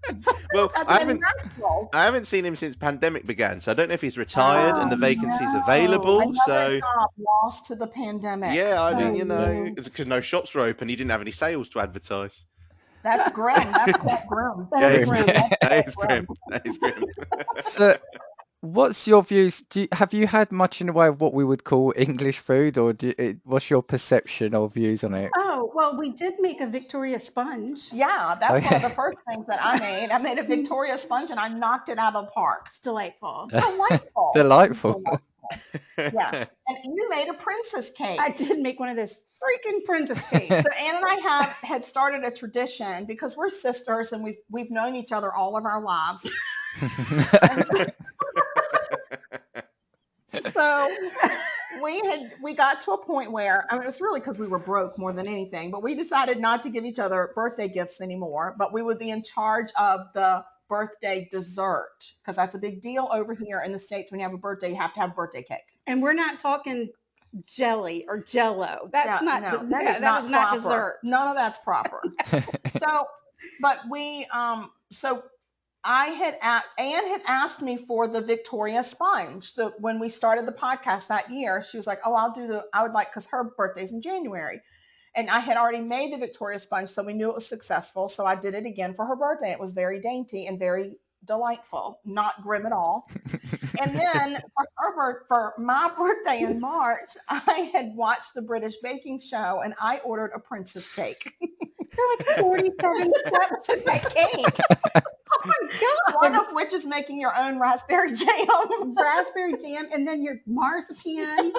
Well, That'd be natural. I haven't seen him since pandemic began, so I don't know if he's retired and Oh the vacancy's no! available. Another So job lost to the pandemic. yeah, I mean, oh you know, no. it's because no shops were open. He didn't have any sales to advertise. That's grim. That's quite grim. That Yeah, is it's grim. grim. That's That quite is grim. That is grim. So, what's your views? Have you had much in the way of what we would call English food, or what's your perception or views on it? Oh, well, we did make a Victoria sponge. Yeah, that's one of the Okay. first things that I made. I made a Victoria sponge and I knocked it out of the park. It's delightful. Delightful. Delightful. Delightful. Yeah. And you made a princess cake. I did make one of those freaking princess cakes. So Anne and I had started a tradition because we're sisters and we've known each other all of our lives. And so we got to a point where, I mean, it was really because we were broke more than anything, but we decided not to give each other birthday gifts anymore, but we would be in charge of the birthday dessert because that's a big deal over here in the States. When you have a birthday, you have to have a birthday cake. And we're not talking jelly or jello. That's Yeah, not, no, that is that is not proper. dessert. None of that's proper. So, but we, so Anne had asked me for the Victoria sponge. When we started the podcast that year, she was like, "Oh, I would like," because her birthday's in January, and I had already made the Victoria sponge, so we knew it was successful. So I did it again for her birthday. It was very dainty and very delightful, not grim at all. And then for my birthday in March, I had watched the British baking show and I ordered a princess cake. There are like 47 steps to that cake. Oh my God. One of which is making your own raspberry jam. Raspberry jam and then your marzipan.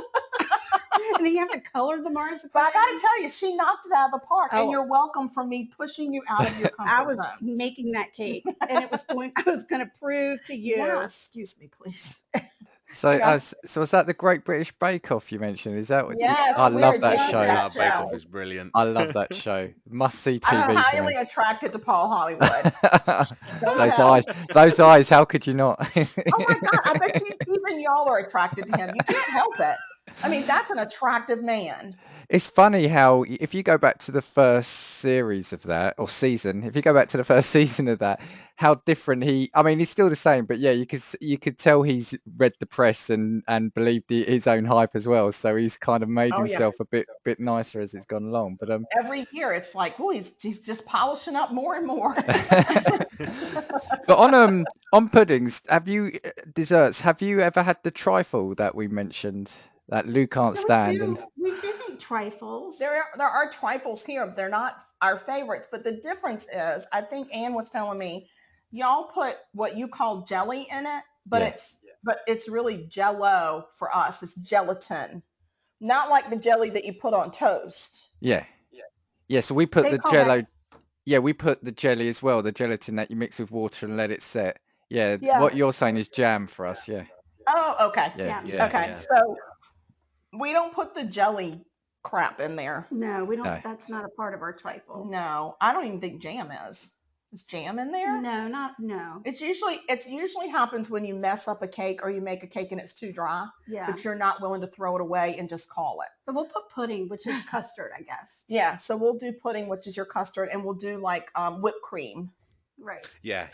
And then you have to color the marzipan. But I got to tell you, she knocked it out of the park, Oh. and you're welcome for me pushing you out of your comfort I was zone. making that cake and I was going to prove to you. Yeah, excuse me, please. So, Yeah. so was that the Great British Bake Off you mentioned? Is that what? Yes, I we love were that doing show. that Bake show. Off is brilliant. I love that show. Must see TV. I'm for highly me. attracted to Paul Hollywood. Those eyes. How could you not? Oh my God, I bet you even y'all are attracted to him. You can't help it. I mean, that's an attractive man. It's funny how if you go back to the first series of that or season, if you go back to the first season of that, how different I mean, he's still the same, but yeah, you could tell he's read the press and believed his own hype as well. So he's kind of made Oh, yeah. himself a bit nicer as it's gone along. But Every year, it's like, oh, he's just polishing up more and more. but on puddings, desserts? Have you ever had the trifle that we mentioned that Lou can't So stand? we do make trifles. There are trifles here. They're not our favorites, but the difference is, I think Anne was telling me, y'all put what you call jelly in it, but Yeah. it's really Jello for us. It's gelatin, not like the jelly that you put on toast. Yeah. So we put They the call Jello. that- Yeah, we put the jelly as well, the gelatin that you mix with water and let it set. Yeah, Yeah. what you're saying is jam for us. Yeah. Oh, okay. Yeah. Yeah. Okay, yeah. so we don't put the jelly crap in there. No, we don't. No. That's not a part of our trifle. No, I don't even think jam is. Is jam in there? No. It usually happens when you mess up a cake or you make a cake and it's too dry, Yeah. but you're not willing to throw it away and just call it. But we'll put pudding, which is custard, I guess. Yeah, so we'll do pudding, which is your custard, and we'll do like whipped cream, Right. Yeah.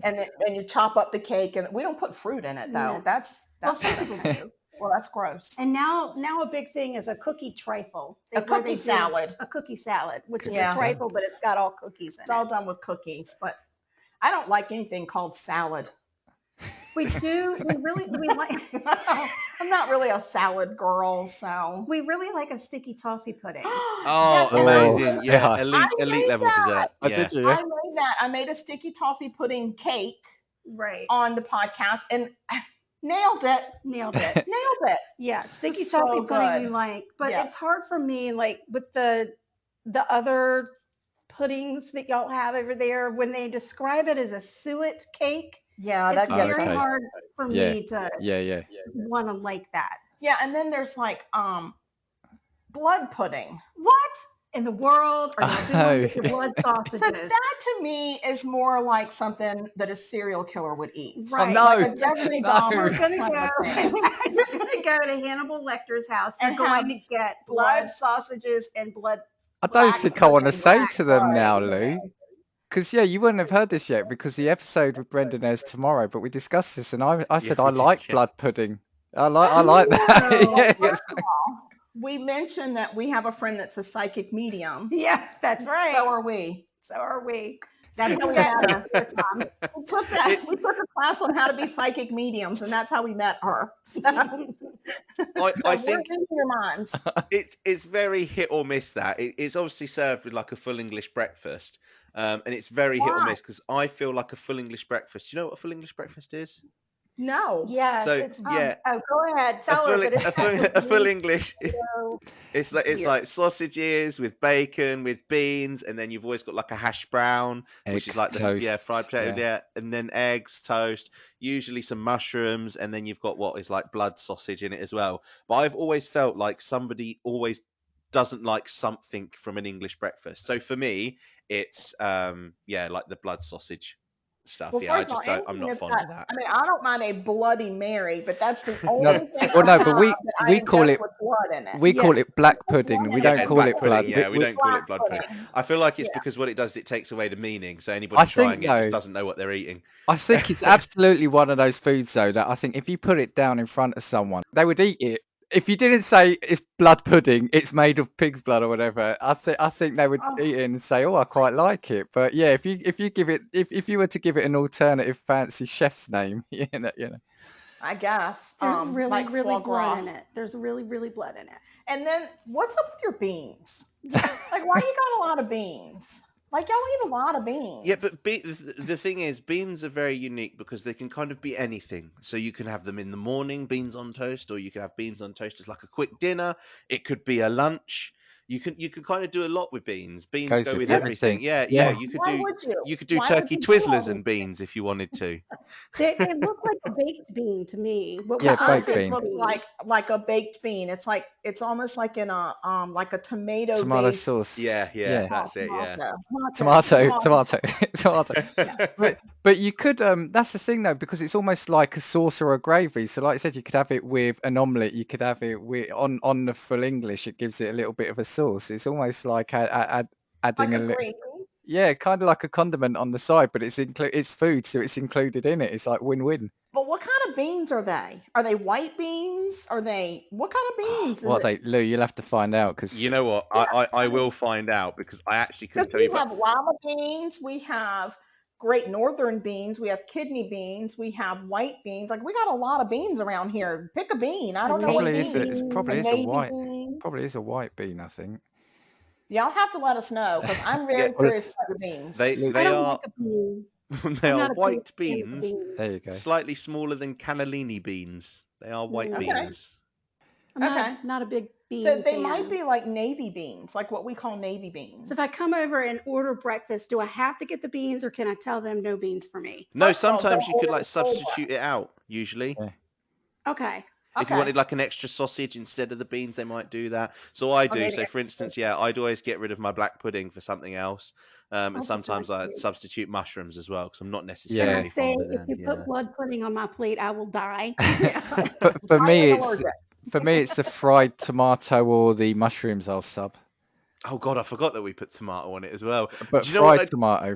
and you chop up the cake, and we don't put fruit in it though. No. That's Well, not some a people thing. do. Well, that's gross. And now a big thing is a cookie trifle. A where they cookie do salad. A cookie salad, which is Yeah. a trifle, but it's got all cookies in It's all it. done with cookies, but I don't like anything called salad. We like I'm not really a salad girl, so. we really like a sticky toffee pudding. Oh, Yes, amazing! yeah. Yeah, I elite made level that. dessert. Oh, Yeah. did you? I made that. I made a sticky toffee pudding cake Right. on the podcast and nailed it. Nailed it. Nailed it. Yeah, sticky So toffee pudding we good. like, but Yeah. it's hard for me, like with the other puddings that y'all have over there, when they describe it as a suet cake, Yeah, it's that gets very okay. us. hard for Yeah. me to Yeah. want to like that. Yeah, and then there's like blood pudding. What in the world are y'all doing with your Oh, blood So sausages? that to me is more like something that a serial killer would eat. Oh Right. no, Like a Jeffrey no. Dahmer You're gonna kind of go. thing. You're gonna go to Hannibal Lecter's house. You're And going have to get blood- blood sausages and blood. I don't black think I want to pudding, say black to them blood, now, you know. Lou, because you wouldn't have heard this yet because the episode with Brendan airs tomorrow. But we discussed this, and I Yeah, said we I did, like yeah. blood pudding. I like that. No. Yeah, First of all, we mentioned that we have a friend that's a psychic medium. Yeah, that's right. So are we. So are we. That's We how do we that met in her. our spare time. We took that. It's- We took a class on how to be psychic mediums, and that's how we met her. So, I so think we're in your minds. it's very hit or miss. That it's obviously served with like a full English breakfast, and it's very hit or Why? miss because I feel like a full English breakfast. Do you know what a full English breakfast is? No. Yes, So, it's yeah. Oh, go ahead. Tell her. But A full English. So It's weird. like sausages with bacon, with beans, and then you've always got like a hash brown, which is eggs, like the toast. fried potato, Yeah. yeah, and then eggs, toast, usually some mushrooms, and then you've got what is like blood sausage in it as well. But I've always felt like somebody always doesn't like something from an English breakfast. So for me, it's like the blood sausage stuff. Well, Yeah, I first of all, just don't. I'm anything not that's fond got, of that. I mean, I don't mind a Bloody Mary, but that's the only No, thing well, I no, but have we that I we call ingest it with blood in it. we Yeah. call it black pudding. We Yeah, don't call black it pudding. blood. Yeah, we don't call Black it blood pudding. pudding. I feel like it's Yeah. because what it does is it takes away the meaning. So anybody I think trying it just though, doesn't know what they're eating. I think it's absolutely one of those foods though that I think if you put it down in front of someone, they would eat it. If you didn't say it's blood pudding, it's made of pig's blood or whatever, I think they would Oh, eat it and say, "Oh, I quite like it." But yeah, if you give it if you were to give it an alternative fancy chef's name, you know, I guess. There's really, like really foie blood gras. in it. There's really, really blood in it. And then what's up with your beans? Like, why you got a lot of beans? Like, y'all eat a lot of beans. Yeah, but the thing is, beans are very unique because they can kind of be anything. So you can have them in the morning, beans on toast, or you can have beans on toast as like a quick dinner. It could be a lunch. You can kind of do a lot with beans. Beans goes go with with everything. everything. Yeah, Yeah. You could Why do would you? you could do Why would turkey you do all Twizzlers these and things? beans if you wanted to. They look like a baked bean to me. What Yeah, we To call us, baked it bean. looks like a baked bean. It's like it's almost like in a like a tomato Tomato based sauce. Yeah, Yeah. that's it. Yeah. tomato. Tomato. But you could that's the thing though, because it's almost like a sauce or a gravy. So like I said, you could have it with an omelette, you could have it with on the full English, it gives it a little bit of a sauce. It's almost like adding Like a a little, gravy. yeah, kind of like a condiment on the side, but it's food, so it's included in it. It's like win-win. But what kind of beans are they? Are they white beans? Are they what kind of beans is What it? Lou, you'll have to find out because You know what? I will find out because I actually couldn't Because tell you. we have lima beans, we have Great Northern beans, we have kidney beans, we have white beans. Like we got a lot of beans around here. Pick a bean. I don't know what probably bean. is A a navy white bean. probably is a white bean, I think. Y'all have to let us know because I'm very Yeah, Well, curious about your beans. They Look, I they don't are like a bean. they I'm are not a big white fan of beans, beans. there you go. slightly smaller than cannellini beans. They are white Okay. beans. I'm Okay. not a big bean So they fan. might be like navy beans, like what we call navy beans. So if I come over and order breakfast, do I have to get the beans or can I tell them no beans for me? No, First of all, sometimes don't you could order like the whole substitute it out. Usually, Yeah. Okay. if you Okay. wanted like an extra sausage instead of the beans, they might do that. So I do. Okay, So the for instance, yeah, I'd always get rid of my black pudding for something else, and That's sometimes I cute. substitute mushrooms as well because I'm not Can I necessarily say fond of if them. you Yeah. put blood pudding on my plate, I will die? For I me, am it's allergic. the fried tomato or the mushrooms I'll sub. Oh God, I forgot that we put tomato on it as well. But Do you know what?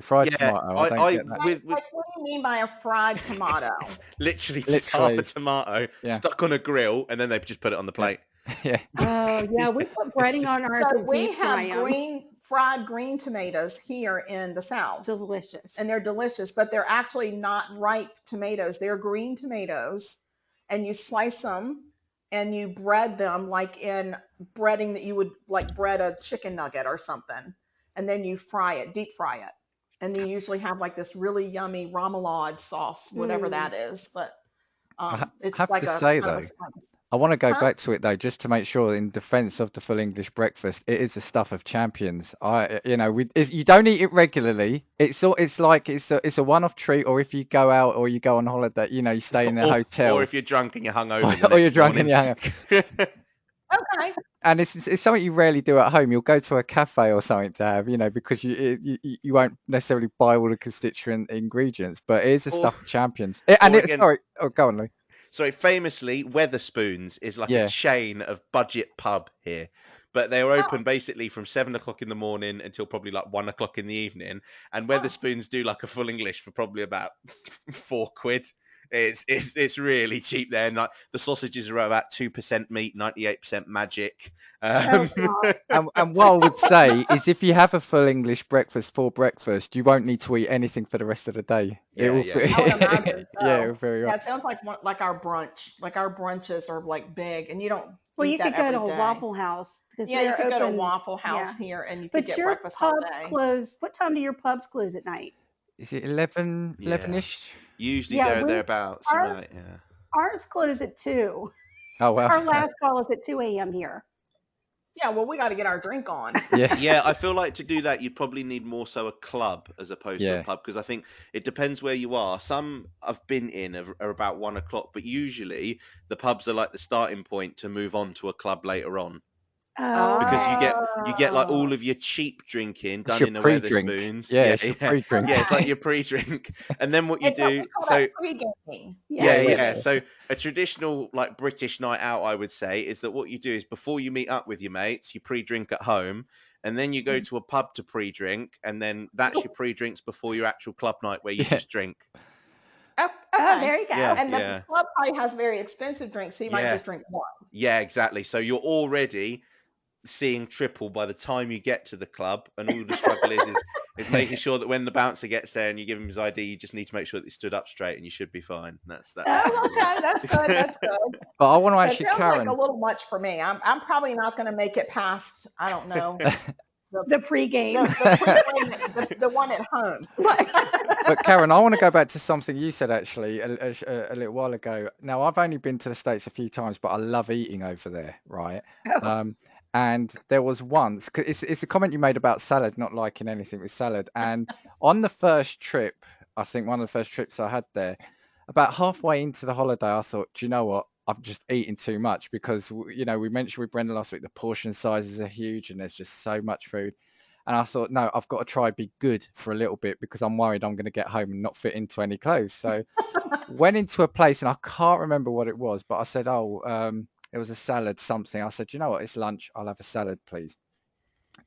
fried Yeah, tomato, I don't I get that. Like, with like what do you mean by a fried tomato? it's literally just half a Literally, tomato yeah. stuck on a grill, and then they just put it on the plate. Yeah. Oh, yeah. We put breading It's on just- ours So and we deep fry have 'em. fried green tomatoes here in the South, Delicious. and they're delicious, but they're actually not ripe tomatoes. They're green tomatoes, and you slice them and you bread them like in breading that you would like bread a chicken nugget or something, and then you fry it, deep fry it, and you usually have like this really yummy remoulade sauce, whatever Mm. that is. But I it's have like to a say kind of a though, spice. I want to go Huh? back to it though, just to make sure, in defense of the full English breakfast, it is the stuff of champions. You don't eat it regularly. It's like it's a one-off treat, or if you go out or you go on holiday, you stay in a hotel, or if you're drunk and you're hungover, the or you're next drunk and morning. you're hungry. Okay. And it's something you rarely do at home. You'll go to a cafe or something to have, because you won't necessarily buy all the constituent ingredients. But it is a Or, stuff of champions. or again, Sorry. Oh, go on, Lou. sorry, famously, Weatherspoons is like a Yeah. chain of budget pub here. But they were Oh. open basically from 7 o'clock in the morning until probably like 1 o'clock in the evening. And Weatherspoons do like a full English for probably about £4. It's really cheap there. And like, the sausages are about 2% meat, 98% magic. Oh, God. And what I would say is, if you have a full English breakfast for breakfast, you won't need to eat anything for the rest of the day. Yeah, It will, yeah. I would imagine. yeah, So. it'll very Yeah, it sounds like our brunch. Like our brunches are like big, and you don't. Well, eat you that could go every to a day. Waffle House. Yeah, you could go to open, Waffle House yeah. here, and you could But get your breakfast all pubs day. close. What time do your pubs close at night? Is it 11-ish? Usually Yeah, thereabouts. You our- might, yeah. Ours close at 2. Oh, wow. Our last call is at 2 a.m. here. Yeah, well, we got to get our drink on. Yeah. Yeah, I feel like to do that, you'd probably need more so a club as opposed to Yeah. a pub, because I think it depends where you are. Some I've been in are about 1 o'clock, but usually the pubs are like the starting point to move on to a club later on. Because you get like all of your cheap drinking It's done your in a pre-drink. Weatherspoons. Yeah, it's your pre-drink. Yeah, it's like your pre-drink, and then what you do. So pre-gaming. yeah. So a traditional like British night out, I would say, is that what you do is before you meet up with your mates, you pre-drink at home, and then you go to a pub to pre-drink, and then that's your pre-drinks before your actual club night where you just drink. Oh, Oh, there you go. Yeah. And the club probably has very expensive drinks, so you might just drink one. Yeah, exactly. So you're already seeing triple by the time you get to the club, and all the struggle is making sure that when the bouncer gets there and you give him his ID, you just need to make sure that he stood up straight, and you should be fine. That's Oh, okay, that's good. That's good. But I want to That actually, sounds Karen. like a little much for me. I'm probably not going to make it past. I don't know. The pregame. The one at home. But Karen, I want to go back to something you said actually a little while ago. Now, I've only been to the States a few times, but I love eating over there, right? And there was once, 'cause it's a comment you made about salad, not liking anything with salad. And on the first trip, I think one of the first trips I had there, about halfway into the holiday, I thought, do you know what? I'm just eating too much, because we mentioned with Brenda last week, the portion sizes are huge and there's just so much food. And I thought, no, I've got to try be good for a little bit, because I'm worried I'm going to get home and not fit into any clothes. So went into a place, and I can't remember what it was, but I said, it was a salad something. I said, you know what? It's lunch. I'll have a salad, please.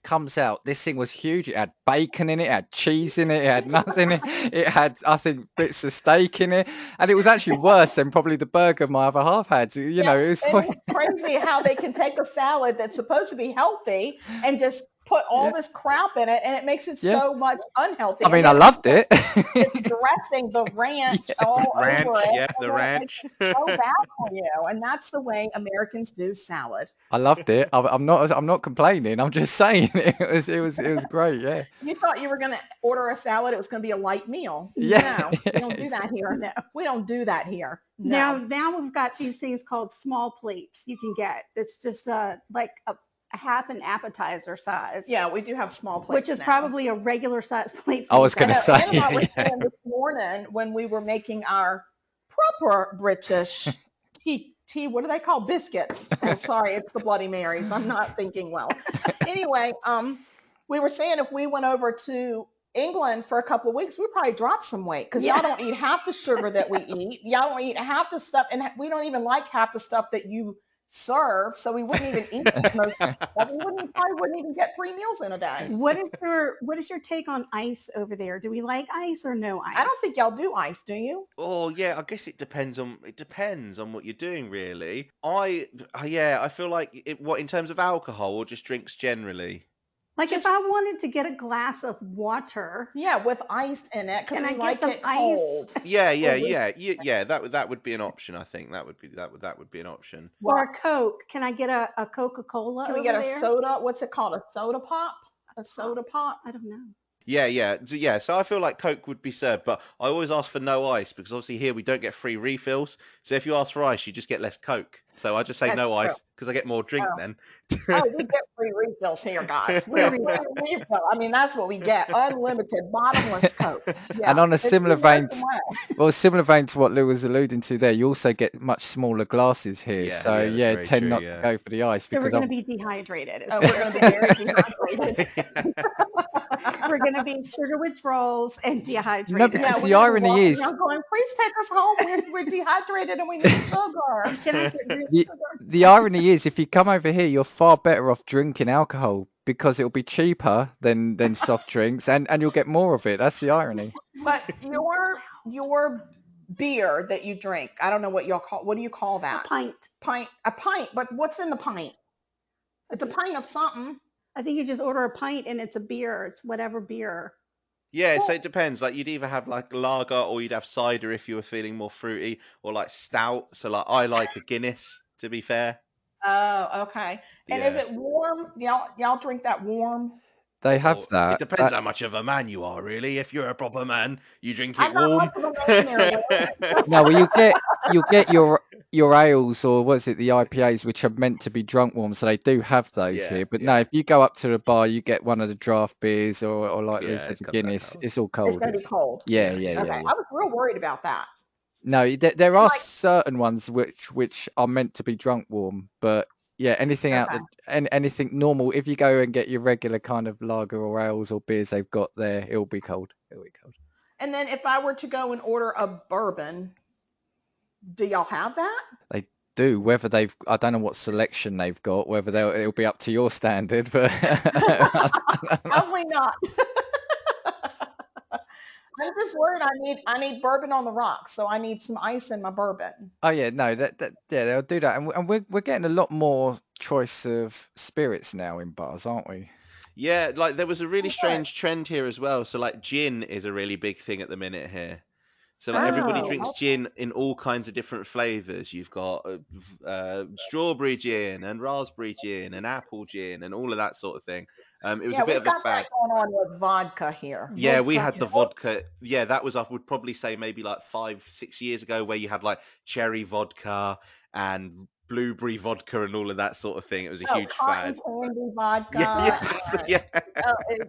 Comes out, this thing was huge. It had bacon in it, it had cheese in it, it had nuts in it, it had, I think, bits of steak in it, and it was actually worse than probably the burger my other half had. It was quite... It's crazy how they can take a salad that's supposed to be healthy and just put all this crap in it, and it makes it so much unhealthy. I mean, I loved it. It's dressing, the ranch all over it. Yeah, the ranch. So bad for you, and that's the way Americans do salad. I loved it. I'm not complaining. I'm just saying it was great. Yeah. You thought you were going to order a salad; it was going to be a light meal. Yeah. No, we don't do that here. No. We don't do that here. No. Now we've got these things called small plates you can get. It's just like a half an appetizer size. Yeah, we do have small plates, which is now. probably a regular size plate. I was going to say. Anna and I were saying this morning when we were making our proper British tea. What do they call biscuits? Oh, sorry, it's the Bloody Marys. I'm not thinking well. Anyway, we were saying if we went over to England for a couple of weeks, we'd probably drop some weight, because y'all don't eat half the sugar that we eat. Y'all don't eat half the stuff, and we don't even like half the stuff that you serve, so we wouldn't even eat most of it. We probably wouldn't even get 3 meals in a day. What is your take on ice over there? Do we like ice or no ice? I don't think y'all do ice, do you? Oh yeah, I guess it depends on what you're doing, really. I feel like what in terms of alcohol or just drinks generally. Like if I wanted to get a glass of water, with ice in it, because Can I we get like some it ice? cold. Yeah. That would be an option. I think that would be an option. or a Coke. Can I get a Coca-Cola? Can we over get a there? soda? What's it called? A soda pop? A soda pop? I don't know. Yeah. So I feel like Coke would be served, but I always ask for no ice because obviously here we don't get free refills. So if you ask for ice, you just get less Coke. So I just say That's no true. ice because I get more drink Oh. then. We get free refills here, guys. We Free get free refill. I mean, that's what we get. Unlimited, bottomless Coke. Yeah. And on a It's the similar vein, American way. well, similar vein to what Lou was alluding to there, you also get much smaller glasses here. Yeah, So yeah, that's very tend true, not yeah. to go for the ice So we're because going to I'm be dehydrated. Is Oh, what we're you're going to be saying. very dehydrated. We're going to be sugar withdrawals and dehydrated. No, because Yeah, the we're going to be irony walking is around going, please take us home. We're dehydrated and we need sugar. Can I get real the sugar? the irony is if you come over here, you're far better off drinking alcohol because it'll be cheaper than soft drinks and you'll get more of it. That's the irony. But your beer that you drink, I don't know what y'all call. What do you call A that? pint. A pint. But what's in the pint? It's a pint of something. I think you just order a pint and it's a beer. It's whatever beer. Yeah, so Well, it depends. Like you'd either have like lager or you'd have cider if you were feeling more fruity, or like stout. So like I like a Guinness, to be fair. oh, okay. And is Yeah. it warm? Y'all drink that warm? They have Or it that. depends how much of a man you are, really. If you're a proper man, you drink I'm it not warm. much of a man there. No, well, you'll get your ales or what's it, the IPAs, which are meant to be drunk warm, so they do have those Yeah, here. But no, yeah. if you go up to the bar, you get one of the draft beers or like Lou Yeah, said, it's the comes out Guinness. cold. It's all It's cold. going to be cold. Yeah, Yeah, yeah, yeah. yeah, Okay. yeah. I was real worried about that. No, there And are like, certain ones which are meant to be drunk warm, but yeah, anything out okay. anything normal. If you go and get your regular kind of lager or ales or beers they've got there, it'll be cold. It'll be cold. And then if I were to go and order a bourbon, do y'all have that? They do. Whether I don't know what selection they've got. Whether it'll be up to your standard, but Probably not. I'm just worried. I need bourbon on the rocks, so I need some ice in my bourbon. oh yeah, no, yeah, they'll do that, and we're getting a lot more choice of spirits now in bars, aren't we? Yeah, like there was a really Good. strange trend here as well. So like gin is a really big thing at the minute here. So like everybody Oh, drinks okay. gin in all kinds of different flavors. You've got strawberry gin and raspberry gin and apple gin and all of that sort of thing. It was Yeah, a bit we've of a got fad. that going on with vodka here. Yeah, we Vodka. had the vodka. Yeah, that was, I would probably say, maybe like 5, 6 years ago, where you had like cherry vodka and blueberry vodka and all of that sort of thing. It was a Oh, huge cotton fad. candy Yeah, vodka. yeah.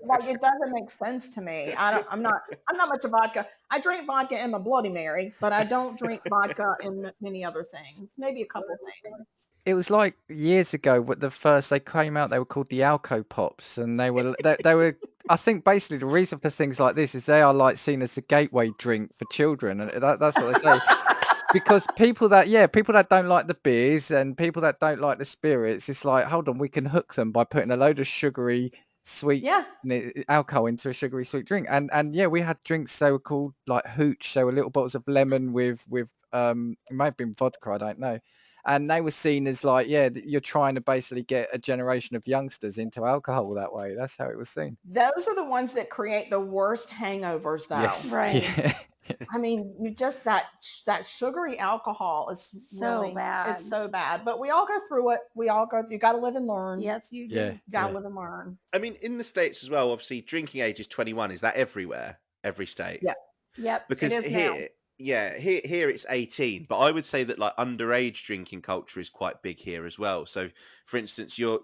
Like it doesn't make sense to me. I'm not much of vodka. I drink vodka in my Bloody Mary, but I don't drink vodka in many other things. Maybe a couple things. It was like years ago when the first they came out, they were called the Alco Pops, and they were. I think basically the reason for things like this is they are like seen as a gateway drink for children, and that's what they say. Because people that don't like the beers and people that don't like the spirits, it's like, hold on, we can hook them by putting a load of sugary sweet Yeah. alcohol into a sugary sweet drink. And yeah, we had drinks, they were called like hooch. They were little bottles of lemon with it might have been vodka, I don't know. And they were seen as like, yeah, you're trying to basically get a generation of youngsters into alcohol that way. That's how it was seen. Those are the ones that create the worst hangovers, though. Yes. Right. Yeah. I mean, you just that sugary alcohol is So really, bad. It's so bad. But we all go through it. We all go. You got to live and learn. Yes, you do. Yeah. You got to Yeah. live and learn. I mean, in the States as well, obviously, drinking age is 21. Is that everywhere? Every state? Yeah. Yep. Because is now. here it's 18, but I would say that like underage drinking culture is quite big here as well. So, for instance, you're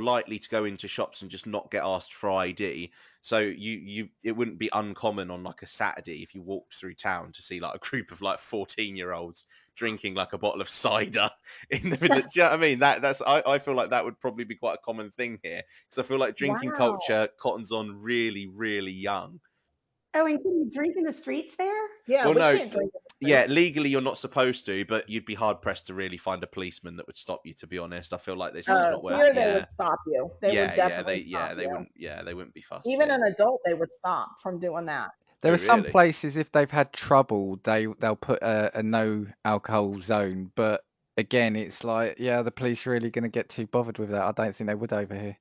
likely to go into shops and just not get asked for ID. So it wouldn't be uncommon on like a Saturday if you walked through town to see like a group of like 14-year-olds drinking like a bottle of cider in the middle. Do you know what I mean? I feel like that would probably be quite a common thing here, because I feel like drinking Wow. culture cottons on really, really young. Oh, and can you drink in the streets there? Yeah, Well, we no, can't drink. yeah, legally you're not supposed to, but you'd be hard pressed to really find a policeman that would stop you. To be honest, I feel like this is just not worth. Here they Yeah, would stop you. They would yeah, definitely they stop you. wouldn't. Yeah, they wouldn't be fussed. Even yeah. an adult, they would stop from doing that. There Oh, are some really? places, if they've had trouble, they'll put a no alcohol zone. But again, it's like, yeah, the police really going to get too bothered with that? I don't think they would over here.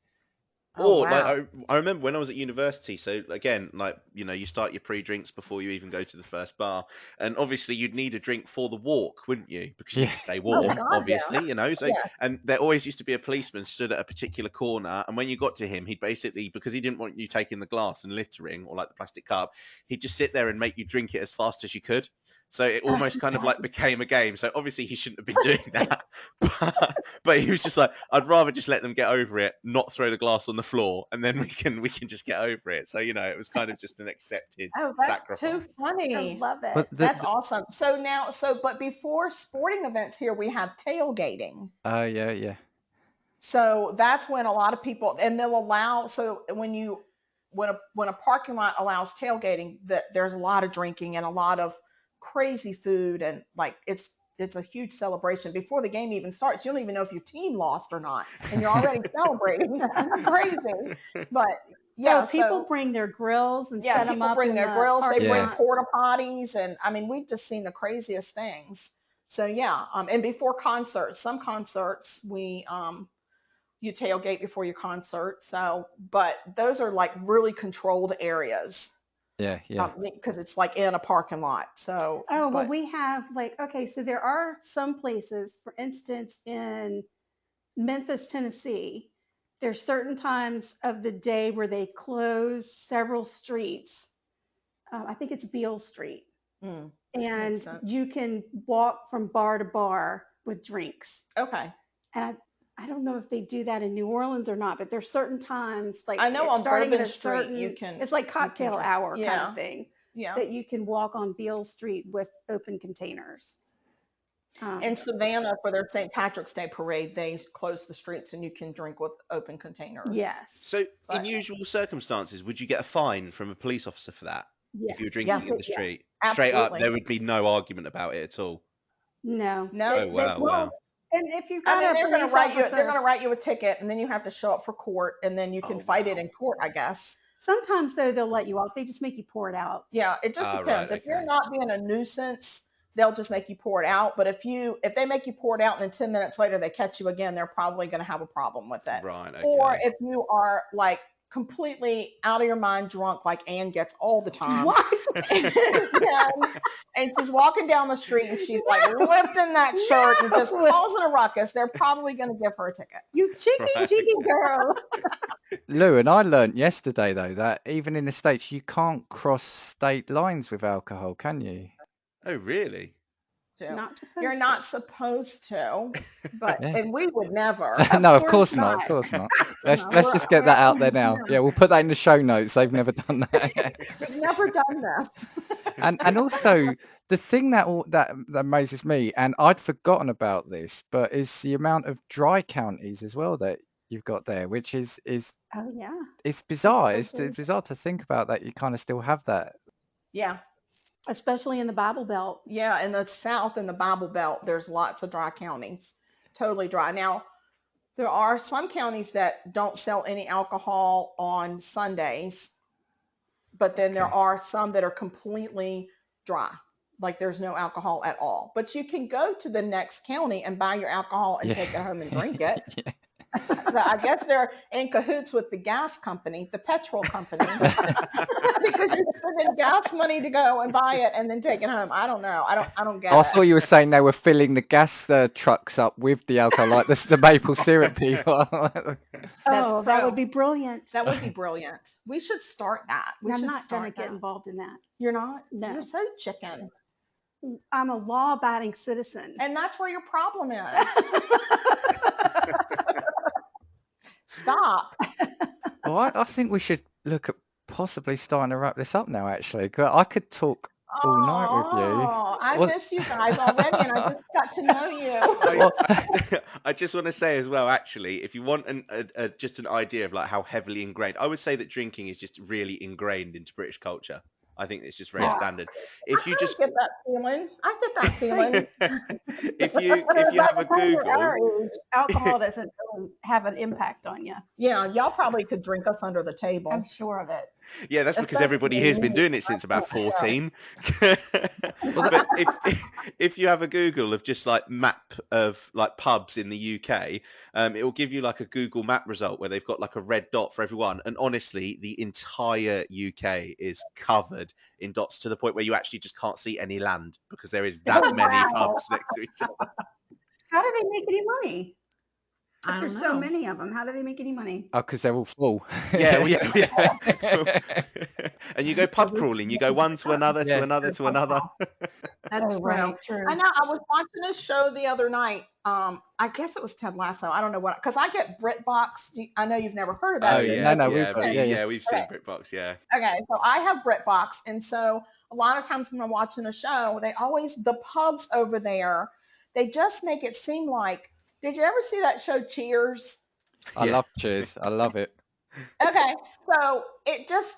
Oh Or like wow. I remember when I was at university. So again, like you start your pre-drinks before you even go to the first bar, and obviously you'd need a drink for the walk, wouldn't you? Because you need Yeah. to stay Oh warm, God, obviously. So yeah. and there always used to be a policeman stood at a particular corner, and when you got to him, he'd basically, because he didn't want you taking the glass and littering or like the plastic cup, he'd just sit there and make you drink it as fast as you could. So it almost kind of like became a game. So obviously he shouldn't have been doing that, but he was just like, I'd rather just let them get over it, not throw the glass on the floor, and then we can just get over it. So it was kind of just an accepted Oh, that's too sacrifice. I funny. love But it. That's awesome. So now, but before sporting events here, we have tailgating. yeah. So that's when a lot of people, and they'll allow. So when a parking lot allows tailgating, that there's a lot of drinking and a lot of crazy food, and like it's a huge celebration before the game even starts. You don't even know if your team lost or not, and you're already celebrating. It's crazy, but yeah. Oh, people So bring their grills and yeah, set them people up bring in their the grills. They parking bring Yeah. lots. porta potties, and I mean, we've just seen the craziest things. So yeah, and before concerts, some concerts you tailgate before your concert. So, but those are like really controlled areas Yeah. because it's like in a parking lot. So, Oh, well, but we have okay, so there are some places, for instance, in Memphis, Tennessee, there's certain times of the day where they close several streets. I think it's Beale Street, mm, and makes sense. you can walk from bar to bar with drinks. Okay. And I don't know if they do that in New Orleans or not, but there's certain times, like I know it's on starting at Bourbon a Street certain, it's like cocktail drink. hour kind Yeah. of thing, Yeah. that you can walk on Beale Street with open containers. In Savannah, for their St. Patrick's Day parade, they close the streets and you can drink with open containers. Yes. So in But usual circumstances, would you get a fine from a police officer for that Yeah. if you were yeah, drinking in the Yeah. street? Straight up, absolutely. there would be no argument about it at all. No. No. Oh wow, Well, wow. and if you I got mean, a they're going to police write you. They're going officer, to write you a ticket, and then you have to show up for court, and then you can Oh, fight it wow. in court, I guess. sometimes though they'll let you off. They just make you pour it out. Yeah, it just Ah, depends. right, If you're okay. not being a nuisance, they'll just make you pour it out. But if they make you pour it out and then 10 minutes later they catch you again, they're probably going to have a problem with it. Right, Or okay. if you are like completely out of your mind drunk, like Anne gets all the time. What? Yeah, and she's walking down the street and she's like lifting that shirt and just No! causing a ruckus, they're probably going to give her a ticket. You cheeky, Right, cheeky okay. girl. Lou, and I learnt yesterday though that even in the States you can't cross state lines with alcohol, can you? Oh, really? So Not supposed you're to. not supposed to, but Yeah. and we would never. No, of course course not. Of not. course not. Let's No, let's just get that out there now. yeah. Yeah, we'll put that in the show notes. They've never done that. We've never done this. And also the thing that amazes me, and I'd forgotten about this, but is the amount of dry counties as well that you've got there, which is Oh yeah. it's bizarre. still It's do. bizarre to think about that you kind of still have that. Yeah, Especially in the Bible Belt. yeah. In the South, in the Bible Belt, there's lots of dry counties, totally dry. Now, there are some counties that don't sell any alcohol on Sundays, but then there Okay. are some that are completely dry. Like there's no alcohol at all. But you can go to the next county and buy your alcohol and take it home and drink it. Yeah. So I guess they're in cahoots with the gas company, the petrol company, because you're spending gas money to go and buy it and then take it home. I don't know. I don't get I it. thought you were saying they were filling the gas trucks up with the alcohol, like the maple syrup people. That's Oh, that pro. would be brilliant. That would be brilliant. We should start that. We I'm should not going start to get that. involved in that. You're not? No. You're so chicken. I'm a law-abiding citizen. And that's where your problem is. Stop. Well, I think we should look at possibly starting to wrap this up now, actually. 'Cause I could talk all night with you. Oh, I What- miss you guys already, and I just got to know you. I just want to say as well, actually, if you want just an idea of like how heavily ingrained, I would say that drinking is just really ingrained into British culture. I think it's just very Yeah. standard. If you I just get that feeling. I get that feeling. if you have a Google, Alcohol doesn't really have an impact on you. Yeah, y'all probably could drink us under the table. I'm sure of it. Yeah, that's because everybody Especially here's been me. doing it since about Yeah. 14. Well, But if you have a Google of just like map of like pubs in the UK, it will give you like a Google map result where they've got like a red dot for everyone. And honestly, the entire UK is covered in dots to the point where you actually just can't see any land because there is that Oh, many wow. pubs next to each other. How do they make any money? I If there's don't so know. many of them, how do they make any money? oh, because they're all full. Yeah, well, yeah. And you go pub crawling. You go one to another, to Yeah. another, to another. That's Oh, true. right, true. I know. I was watching a show the other night. I guess it was Ted Lasso. I don't know what, because I get BritBox. I know you've never heard of that. Oh, do you? yeah. No, yeah, we've got it. yeah, Yeah. we've seen Okay. BritBox, yeah. Okay, so I have BritBox, and so a lot of times when I'm watching a show, the pubs over there, they just make it seem like. Did you ever see that show Cheers? I Yeah. love Cheers. I love it. Okay, so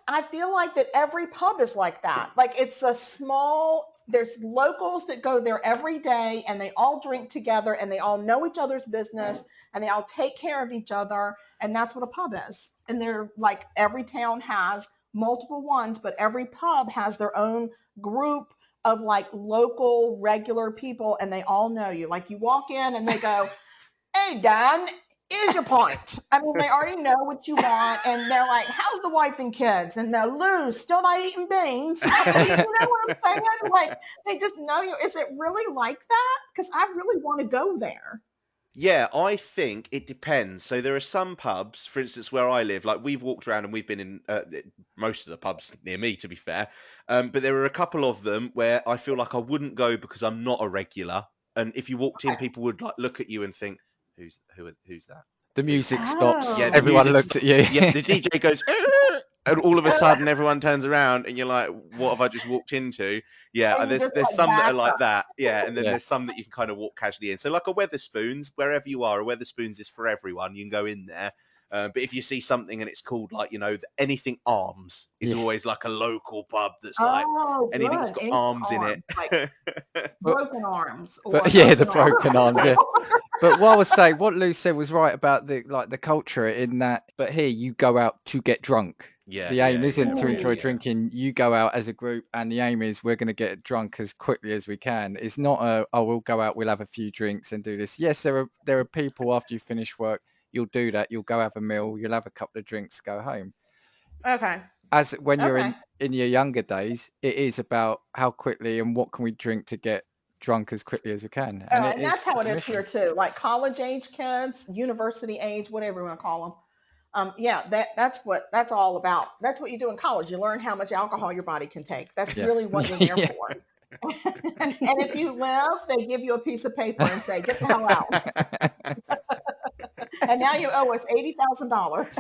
I feel like that every pub is like that. Like there's locals that go there every day and they all drink together and they all know each other's business and they all take care of each other. And that's what a pub is. And they're like, every town has multiple ones, but every pub has their own group of like local regular people and they all know you. Like you walk in and they go, "Hey, Dan, here's your pint." I mean, they already know what you want, and they're like, "How's the wife and kids?" And they're Lou still not eating beans. I mean, you know what I'm saying? Like, they just know you. Is it really like that? Because I really want to go there. Yeah, I think it depends. So there are some pubs, for instance, where I live, like we've walked around and we've been in most of the pubs near me, to be fair. But there are a couple of them where I feel like I wouldn't go because I'm not a regular. And if you walked in, people would like look at you and think, who's that? The Who- music stops. Yeah, Oh. the Everyone music looks at you. Yeah, the DJ goes, and all of a sudden everyone turns around and you're like, what have I just walked into? Yeah, And you there's just, like, some that are back like up. that. Yeah, and then Yeah. there's some that you can kind of walk casually in. So like a Weatherspoons, wherever you are, a Weatherspoons is for everyone. You can go in there. But if you see something and it's called like, anything arms is Yeah. always like a local pub that's like Oh, anything that's good. got Anything arms in it. like broken arms. Or But yeah, the broken broken arms. Yeah. But what I was saying, what Lou said was right about the culture in that. But here, you go out to get drunk. Yeah, The aim yeah, isn't yeah, to enjoy really, yeah. drinking. You go out as a group, and the aim is we're going to get drunk as quickly as we can. It's not we'll go out, we'll have a few drinks and do this. Yes, there are people after you finish work, you'll do that. You'll go have a meal, you'll have a couple of drinks, go home. Okay. As when you're Okay. in your younger days, it is about how quickly and what can we drink to get drunk as quickly as we can. And that's how it it's a is here mission. too. Like college age kids, university age, whatever you want to call them. Yeah, that's all about. That's what you do in college. You learn how much alcohol your body can take. That's Yeah. really what you're there Yeah. for. And if you live, they give you a piece of paper and say, "Get the hell out." And now you owe us $80,000.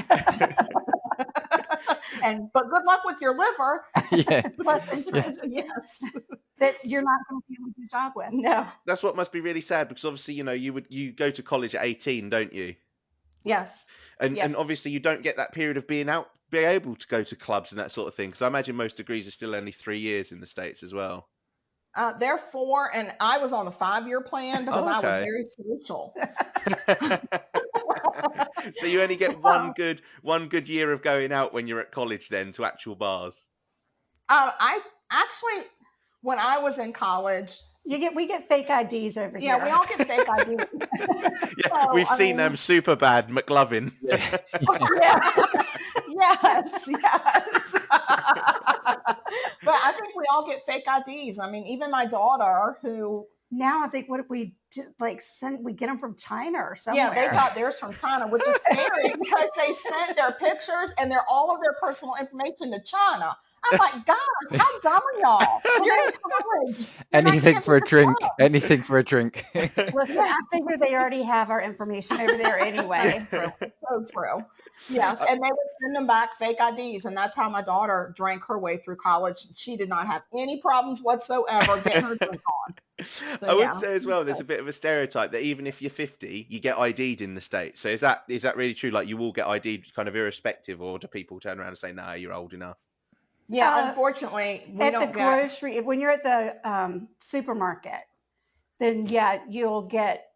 But good luck with your liver. Yeah. Plus interest, Yes. that you're not going to be able to do a job with. No. That's what must be really sad because obviously, you go to college at 18, don't you? Yes. And Yeah. and obviously you don't get that period of being able to go to clubs and that sort of thing. Because I imagine most degrees are still only 3 years in the States as well. They're 4, and I was on the 5-year plan because I was Okay. very social. So you only get one good year of going out when you're at college then to actual bars. I actually, when I was in college, We get fake IDs over here. yeah, we all get fake IDs. Yeah, So, we've I seen mean- Superbad, McLovin. Yeah. Yes. But I think we all get fake IDs. I mean, even my daughter, who Now I think what if we do, we get them from China or somewhere? yeah, they got theirs from China, which is scary because they sent their pictures and all of their personal information to China. I'm like, guys, how dumb are y'all? You're in college. You're not Anything gonna for a be drink. dumb. Anything for a drink. Listen, I figure they already have our information over there anyway. So true. Yes, and they would send them back fake IDs, and that's how my daughter drank her way through college. She did not have any problems whatsoever getting her drink on. So, I would yeah. say as well, there's a bit of a stereotype that even if you're 50, you get ID'd in the States. So is that really true? Like you will get ID'd kind of irrespective, or do people turn around and say, "No, you're old enough"? Yeah, unfortunately, we At the don't get. grocery, when you're at the supermarket, then yeah, you'll get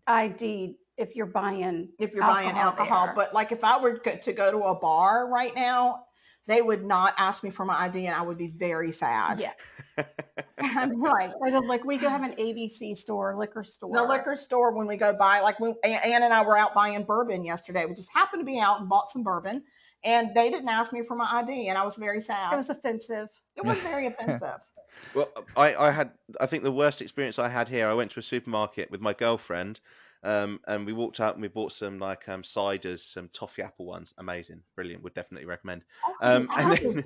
ID if you're buying If you're buying alcohol, there. but like if I were to go to a bar right now, they would not ask me for my ID, and I would be very sad. Yeah. I'm like, Or like we go have an ABC store, liquor store. the liquor store when we go buy, like when Ann and I were out buying bourbon yesterday. We just happened to be out and bought some bourbon, and they didn't ask me for my ID, and I was very sad. It was offensive. It was very offensive. Well, I think the worst experience I had here, I went to a supermarket with my girlfriend, and we walked out and we bought some like ciders, some toffee apple ones. Amazing, brilliant, would definitely recommend. And then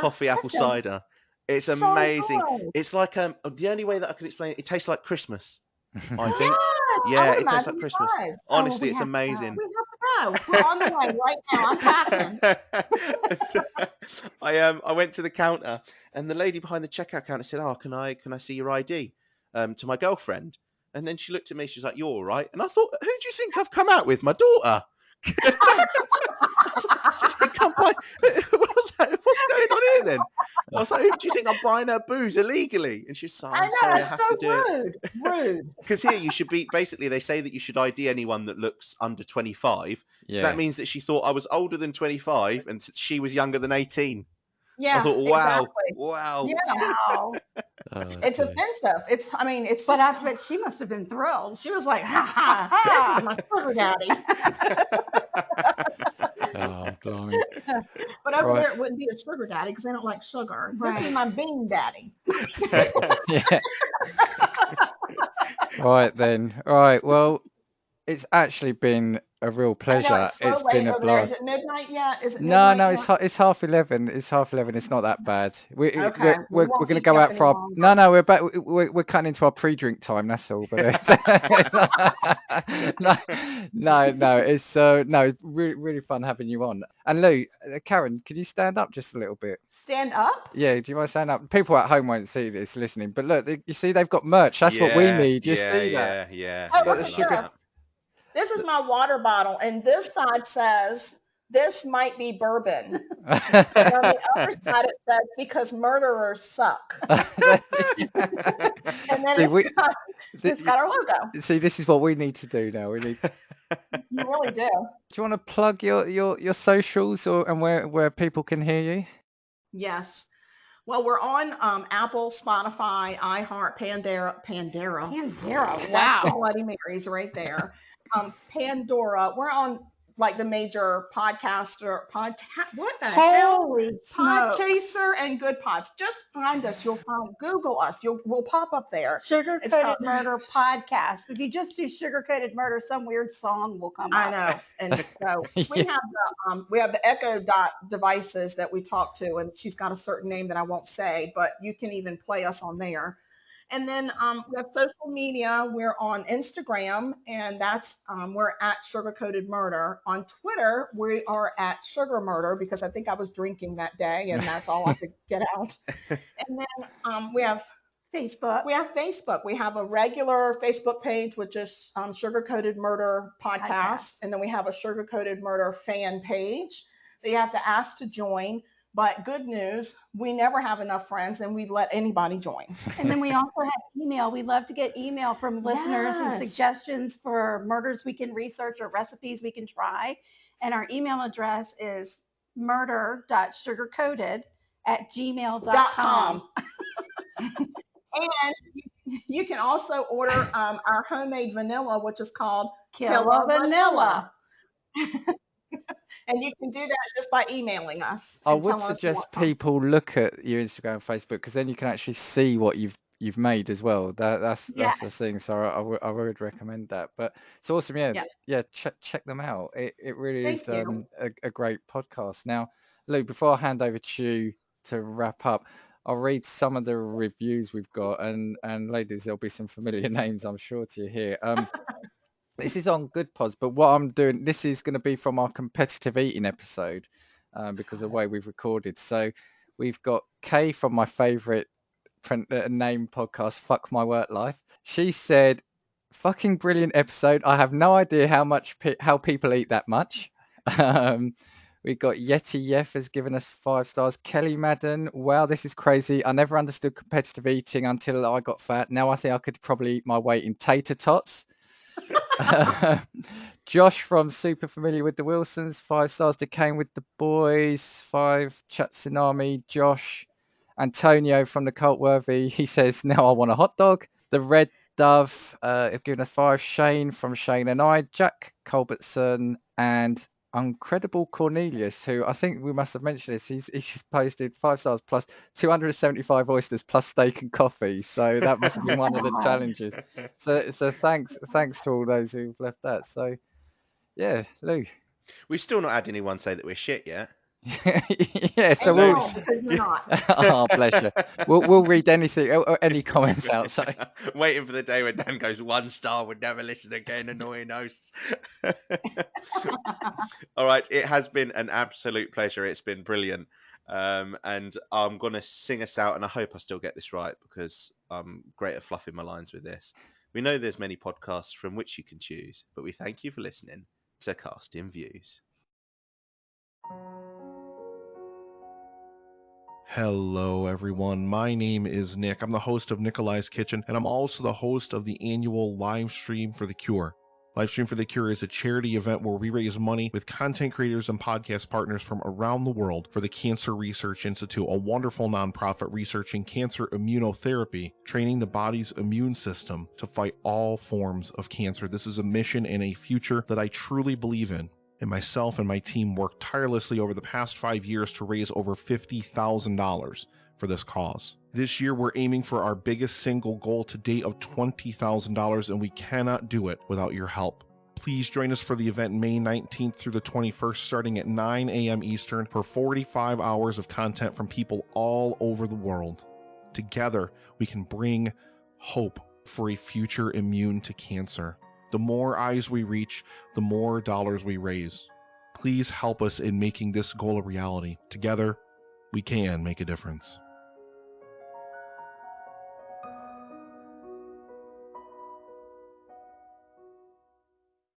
toffee apple cider. It's so amazing. good. It's like the only way that I could explain it, it tastes like Christmas. I think. Yes, Yeah, I would it tastes imagine like it Christmas. does. Honestly, we it's have to go. amazing. We have to go. We're on the way right now. I'm packing. I went to the counter and the lady behind the checkout counter said, "Oh, can I see your ID?" To my girlfriend, and then she looked at me. She was like, "You're all right." And I thought, "Who do you think I've come out with? My daughter." What's going on here then? I was like, "Who do you think I'm buying her booze illegally?" And she's like, I "I'm know, sorry, I it's have so to do it." rude. Rude. Because here you should be, basically they say that you should ID anyone that looks under 25. So Yeah. that means that she thought I was older than 25 and she was younger than 18. Yeah, I thought, wow, exactly. wow. Yeah, Wow. it's dear. offensive. It's But just, I bet she must have been thrilled. she was like, ha ha, this is my sugar daddy. Oh, blimey. But over Right. there, it wouldn't be a sugar daddy because they don't like sugar. This is Right. my bean daddy. Yeah. Right then. Right. Well, it's actually been a real I know pleasure. it's so It's late been a over there. Is blast. it midnight yet? Is it No, midnight no, yet? it's 11. It's 11. It's not that bad. Okay, we We're won't going to keep go you up out for any our. longer. No, we're back. We're cutting into our pre-drink time. That's all. But no. It's no, really fun having you on. And Lou, Karen, could you stand up just a little bit? Stand up? Yeah, do you want to stand up? People at home won't see this listening, but look, you see, they've got merch. That's what we need. You see that? Yeah. Oh, Got look the at sugar. this. This is my water bottle, and this side says, this might be bourbon. And on the other side, it says, because murderers suck. And then See, it's got our logo. See, this is what we need to do now. We need. You really do. Do you want to plug your socials and where people can hear you? Yes. Well, we're on Apple, Spotify, iHeart, Pandora. Pandora. That's the Wow. Bloody Marys right there. Pandora. We're on like the major what the hell? Holy smokes. Podchaser and Good Pods. Just find us. Google us. We'll pop up there. Sugar It's Coated got- Murder podcast. If you just do Sugar Coated Murder, some weird song will come I up. know. And so we have the Echo Dot devices that we talk to, and she's got a certain name that I won't say, but you can even play us on there. And then we have social media. We're on Instagram, and that's we're at Sugar Coated Murder. On Twitter, we are at Sugar Murder because I think I was drinking that day, and that's all I could get out. And then we have Facebook. We have Facebook. We have a regular Facebook page, which is Sugar Coated Murder Podcast. And then we have a Sugar Coated Murder fan page that you have to ask to join. But good news, we never have enough friends and we let anybody join. And then we also have email. We love to get email from listeners and Yes. suggestions for murders we can research or recipes we can try. And our email address is murder.sugarcoated@gmail.com. And you can also order our homemade vanilla, which is called Killa Vanilla. And you can do that just by emailing us. I and would telling us you suggest want some. people look at your Instagram and Facebook because then you can actually see what you've made as well. That's the Yes. thing. So I would recommend that. But it's awesome. Yeah. Check them out. It really Thank is you. a great podcast. Now, Lou, before I hand over to you to wrap up, I'll read some of the reviews we've got, and ladies, there'll be some familiar names, I'm sure, to you here. This is on Good Pods, but what I'm doing, this is going to be from our competitive eating episode because of the way we've recorded. So we've got Kay from my favorite name podcast, Fuck My Work Life. She said, "Fucking brilliant episode. I have no idea how people eat that much." We got Yeti Yef has given us 5 stars. Kelly Madden, wow, this is crazy. I never understood competitive eating until I got fat. Now I think I could probably eat my weight in tater tots. Josh from Super Familiar with the Wilsons, 5 stars. Decane with the Boys, 5. Chatsunami, Josh. Antonio from the Cult Worthy, he says, now I want a hot dog. The Red Dove have given us 5. Shane from Shane and I. Jack Culbertson and Uncredible Cornelius, who I think we must have mentioned this. He's posted 5 stars plus 275 oysters plus steak and coffee. So that must have been one of the challenges. So thanks to all those who've left that. So yeah, Lou. We've still not had anyone say that we're shit yet. Yeah, so And we'll. you won't, because you're not. Oh, bless you. We'll read anything, or any comments out. So Waiting for the day when Dan goes 1 star, would never listen again, annoying hosts. All right, it has been an absolute pleasure. It's been brilliant. And I'm going to sing us out, and I hope I still get this right because I'm great at fluffing my lines with this. We know there's many podcasts from which you can choose, but we thank you for listening to Casting Views. Hello, everyone. My name is Nick. I'm the host of Nikolai's Kitchen, and I'm also the host of the annual Live Stream for the Cure. Live Stream for the Cure is a charity event where we raise money with content creators and podcast partners from around the world for the Cancer Research Institute, a wonderful nonprofit researching cancer immunotherapy, training the body's immune system to fight all forms of cancer. This is a mission and a future that I truly believe in. And myself and my team worked tirelessly over the past 5 years to raise over $50,000 for this cause. This year, we're aiming for our biggest single goal to date of $20,000, and we cannot do it without your help. Please join us for the event May 19th through the 21st, starting at 9 a.m. Eastern, for 45 hours of content from people all over the world. Together, we can bring hope for a future immune to cancer. The more eyes we reach, the more dollars we raise. Please help us in making this goal a reality. Together, we can make a difference.